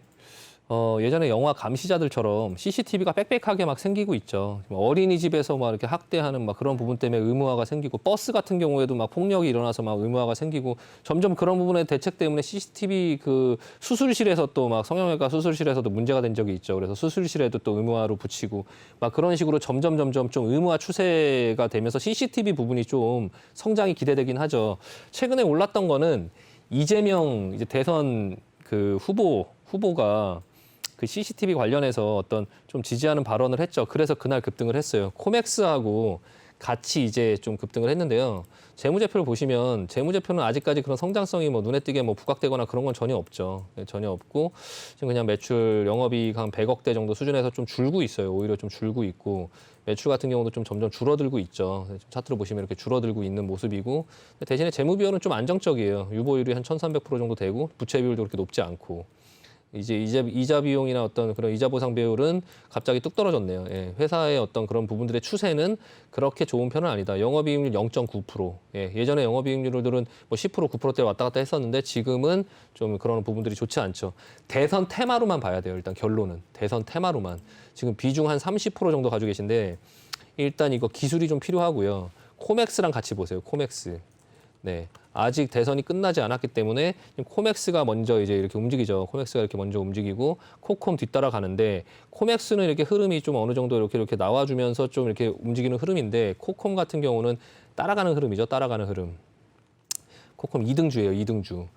예전에 영화 감시자들처럼 CCTV가 빽빽하게 막 생기고 있죠. 어린이집에서 막 이렇게 학대하는 막 그런 부분 때문에 의무화가 생기고 버스 같은 경우에도 막 폭력이 일어나서 막 의무화가 생기고 점점 그런 부분의 대책 때문에 CCTV 그 수술실에서 또 막 성형외과 수술실에서도 문제가 된 적이 있죠. 그래서 수술실에도 또 의무화로 붙이고 막 그런 식으로 점점 좀 의무화 추세가 되면서 CCTV 부분이 좀 성장이 기대되긴 하죠. 최근에 올랐던 거는 이재명 이제 대선 그 후보가 그 CCTV 관련해서 어떤 좀 지지하는 발언을 했죠. 그래서 그날 급등을 했어요. 코맥스하고 같이 이제 좀 급등을 했는데요. 재무제표를 보시면 재무제표는 아직까지 그런 성장성이 뭐 눈에 띄게 뭐 부각되거나 그런 건 전혀 없죠. 전혀 없고 지금 그냥 매출 영업이익 한 100억대 정도 수준에서 좀 줄고 있어요. 오히려 좀 줄고 있고 매출 같은 경우도 좀 점점 줄어들고 있죠. 차트로 보시면 이렇게 줄어들고 있는 모습이고 대신에 재무비율은 좀 안정적이에요. 유보율이 한 1,300% 정도 되고 부채 비율도 그렇게 높지 않고 이제 이자 비용이나 어떤 그런 이자 보상 배율은 갑자기 뚝 떨어졌네요. 예, 회사의 어떤 그런 부분들의 추세는 그렇게 좋은 편은 아니다. 영업이익률 0.9%. 예전에 영업이익률들은 뭐 10%, 9%대 왔다 갔다 했었는데 지금은 좀 그런 부분들이 좋지 않죠. 대선 테마로만 봐야 돼요. 일단 결론은 대선 테마로만. 지금 비중 한 30% 정도 가지고 계신데 일단 이거 기술이 좀 필요하고요. 코맥스랑 같이 보세요. 코맥스. 네. 아직 대선이 끝나지 않았기 때문에 코맥스가 먼저 이제 이렇게 움직이죠. 코맥스가 이렇게 먼저 움직이고 코콤 뒤따라 가는데 코맥스는 이렇게 흐름이 좀 어느 정도 이렇게 나와주면서 좀 이렇게 움직이는 흐름인데 코콤 같은 경우는 따라가는 흐름이죠. 따라가는 흐름. 코콤 2등주예요. 2등주.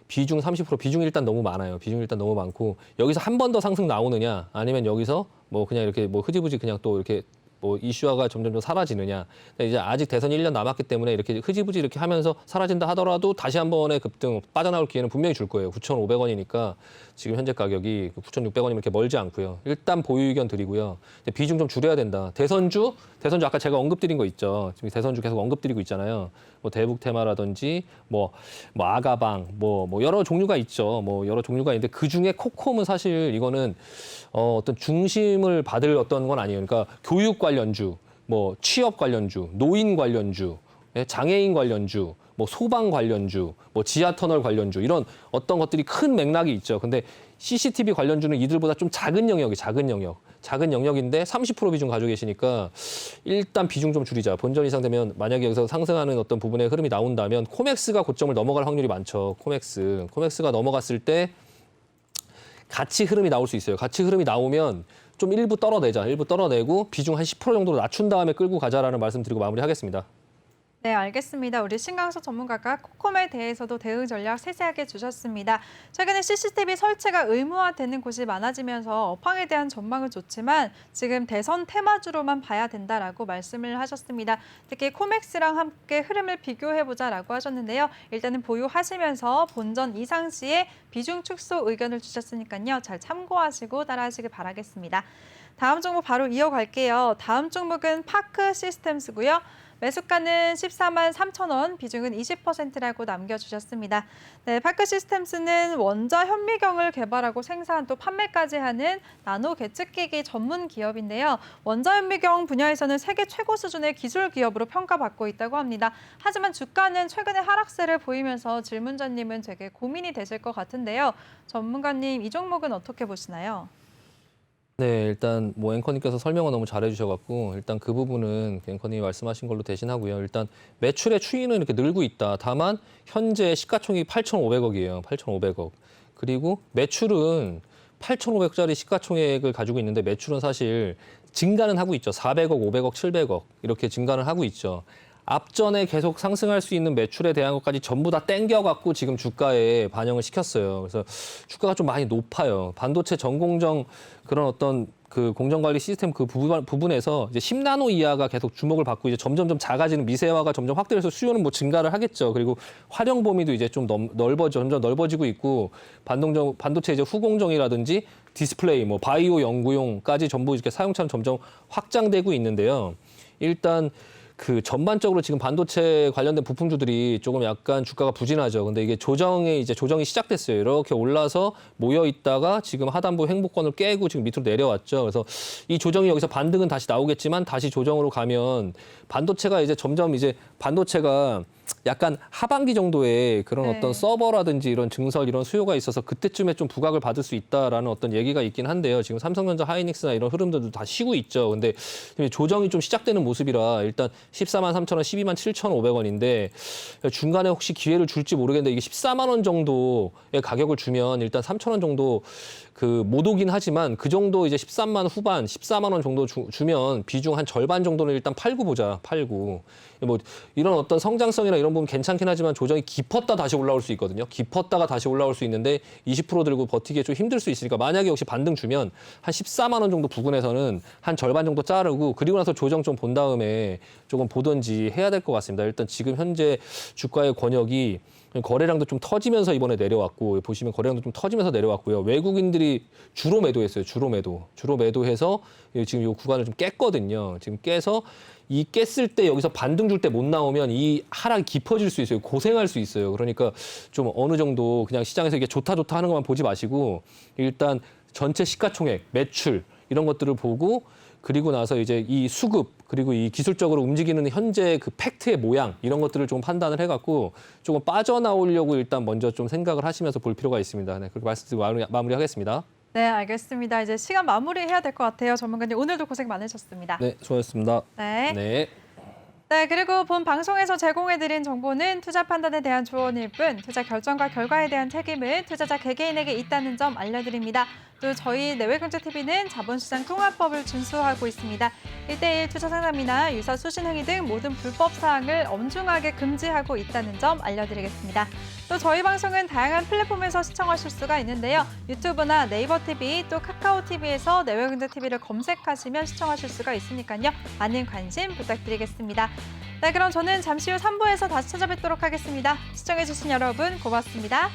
비중 30% 비중이 일단 너무 많아요. 비중이 일단 너무 많고 여기서 한 번 더 상승 나오느냐 아니면 여기서 뭐 그냥 이렇게 뭐 흐지부지 그냥 또 이렇게 뭐 이슈화가 점점 좀 사라지느냐. 근데 이제 아직 대선이 1년 남았기 때문에 이렇게 흐지부지 이렇게 하면서 사라진다 하더라도 다시 한 번의 급등 빠져나올 기회는 분명히 줄 거예요. 9,500원이니까 지금 현재 가격이 9,600원이면 이렇게 멀지 않고요. 일단 보유 의견 드리고요. 비중 좀 줄여야 된다. 대선주 아까 제가 언급드린 거 있죠. 지금 대선주 계속 언급드리고 있잖아요. 뭐 대북 테마라든지 뭐 아가방 뭐 여러 종류가 있죠. 뭐 여러 종류가 있는데 그 중에 코콤은 사실 이거는 어떤 중심을 받을 어떤 건 아니에요. 그러니까 교육 관련주, 뭐 취업 관련주, 노인 관련주, 장애인 관련주, 뭐 소방 관련주, 뭐 지하터널 관련주 이런 어떤 것들이 큰 맥락이 있죠. 근데 CCTV 관련주는 이들보다 좀 작은 영역인데 30% 비중 가지고 계시니까 일단 비중 좀 줄이자. 본전 이상 되면 만약에 여기서 상승하는 어떤 부분의 흐름이 나온다면 코맥스가 고점을 넘어갈 확률이 많죠. 코맥스가 넘어갔을 때 같이 흐름이 나올 수 있어요. 같이 흐름이 나오면 좀 일부 떨어내고 비중 한 10% 정도로 낮춘 다음에 끌고 가자라는 말씀 드리고 마무리하겠습니다. 네, 알겠습니다. 우리 신광석 전문가가 코콤에 대해서도 대응 전략 세세하게 주셨습니다. 최근에 CCTV 설치가 의무화되는 곳이 많아지면서 업황에 대한 전망은 좋지만 지금 대선 테마주로만 봐야 된다라고 말씀을 하셨습니다. 특히 코맥스랑 함께 흐름을 비교해보자라고 하셨는데요. 일단은 보유하시면서 본전 이상 시에 비중 축소 의견을 주셨으니까요. 잘 참고하시고 따라하시길 바라겠습니다. 다음 종목 바로 이어갈게요. 다음 종목은 파크 시스템스고요. 매수가는 14만 3천 원, 비중은 20%라고 남겨주셨습니다. 네, 파크 시스템스는 원자 현미경을 개발하고 생산 또 판매까지 하는 나노 계측기기 전문 기업인데요. 원자 현미경 분야에서는 세계 최고 수준의 기술 기업으로 평가받고 있다고 합니다. 하지만 주가는 최근에 하락세를 보이면서 질문자님은 되게 고민이 되실 것 같은데요. 전문가님, 이 종목은 어떻게 보시나요? 네, 일단 뭐 앵커님께서 설명을 너무 잘해주셔갖고 일단 그 부분은 앵커님이 말씀하신 걸로 대신하고요. 일단 매출의 추이는 이렇게 늘고 있다. 다만 현재 시가총액이 8,500억이에요. 8,500억. 그리고 매출은 8,500억짜리 시가총액을 가지고 있는데 매출은 사실 증가는 하고 있죠. 400억, 500억, 700억 이렇게 증가는 하고 있죠. 앞전에 계속 상승할 수 있는 매출에 대한 것까지 전부 다 땡겨갖고 지금 주가에 반영을 시켰어요. 그래서 주가가 좀 많이 높아요. 반도체 전공정 그런 어떤 그 공정관리 시스템 그 부분에서 이제 10나노 이하가 계속 주목을 받고 이제 점점 작아지는 미세화가 점점 확대돼서 수요는 뭐 증가를 하겠죠. 그리고 활용 범위도 이제 좀 점점 넓어지고 있고 반도체 이제 후공정이라든지 디스플레이, 뭐 바이오 연구용까지 전부 이렇게 사용차는 점점 확장되고 있는데요. 일단 그 전반적으로 지금 반도체 관련된 부품주들이 조금 약간 주가가 부진하죠. 근데 이게 조정이 시작됐어요. 이렇게 올라서 모여 있다가 지금 하단부 횡보권을 깨고 지금 밑으로 내려왔죠. 그래서 이 조정이 여기서 반등은 다시 나오겠지만 다시 조정으로 가면 반도체가 약간 하반기 정도에 그런 어떤 서버라든지 이런 증설 이런 수요가 있어서 그때쯤에 좀 부각을 받을 수 있다라는 어떤 얘기가 있긴 한데요. 지금 삼성전자, 하이닉스나 이런 흐름들도 다 쉬고 있죠. 근데 조정이 좀 시작되는 모습이라 일단 14만 3천 원, 12만 7,500원인데 중간에 혹시 기회를 줄지 모르겠는데 이게 14만 원 정도의 가격을 주면 일단 3천 원 정도 그 못 오긴 하지만 그 정도 이제 13만 후반, 14만 원 정도 주면 비중 한 절반 정도는 일단 팔고 보자. 뭐 이런 어떤 성장성이나 이런 부분 괜찮긴 하지만 조정이 깊었다 다시 올라올 수 있거든요. 깊었다가 다시 올라올 수 있는데 20% 들고 버티기에 좀 힘들 수 있으니까 만약에 역시 반등 주면 한 14만 원 정도 부근에서는 한 절반 정도 자르고 그리고 나서 조정 좀 본 다음에 조금 보든지 해야 될 것 같습니다. 일단 지금 현재 주가의 권역이 거래량도 좀 터지면서 이번에 내려왔고 보시면 거래량도 좀 터지면서 내려왔고요. 외국인들이 주로 매도했어요. 주로 매도해서 지금 이 구간을 좀 깼거든요. 지금 깨서 이 깼을 때 여기서 반등 줄 때 못 나오면 이 하락이 깊어질 수 있어요. 고생할 수 있어요. 그러니까 좀 어느 정도 그냥 시장에서 이게 좋다 하는 것만 보지 마시고 일단 전체 시가총액, 매출 이런 것들을 보고 그리고 나서 이제 이 수급 그리고 이 기술적으로 움직이는 현재 그 팩트의 모양 이런 것들을 좀 판단을 해갖고 조금 빠져나오려고 일단 먼저 좀 생각을 하시면서 볼 필요가 있습니다. 네, 그렇게 말씀드리고 마무리하겠습니다. 네, 알겠습니다. 이제 시간 마무리해야 될 것 같아요. 전문가님, 오늘도 고생 많으셨습니다. 네, 수고하셨습니다. 네. 네. 네, 그리고 본 방송에서 제공해드린 정보는 투자 판단에 대한 조언일 뿐 투자 결정과 결과에 대한 책임은 투자자 개개인에게 있다는 점 알려드립니다. 또 저희 내외경제TV는 자본시장 통합법을 준수하고 있습니다. 1:1 투자 상담이나 유사 수신 행위 등 모든 불법 사항을 엄중하게 금지하고 있다는 점 알려드리겠습니다. 또 저희 방송은 다양한 플랫폼에서 시청하실 수가 있는데요. 유튜브나 네이버TV 또 카카오TV에서 내외경제TV를 검색하시면 시청하실 수가 있으니까요. 많은 관심 부탁드리겠습니다. 네, 그럼 저는 잠시 후 3부에서 다시 찾아뵙도록 하겠습니다. 시청해주신 여러분 고맙습니다.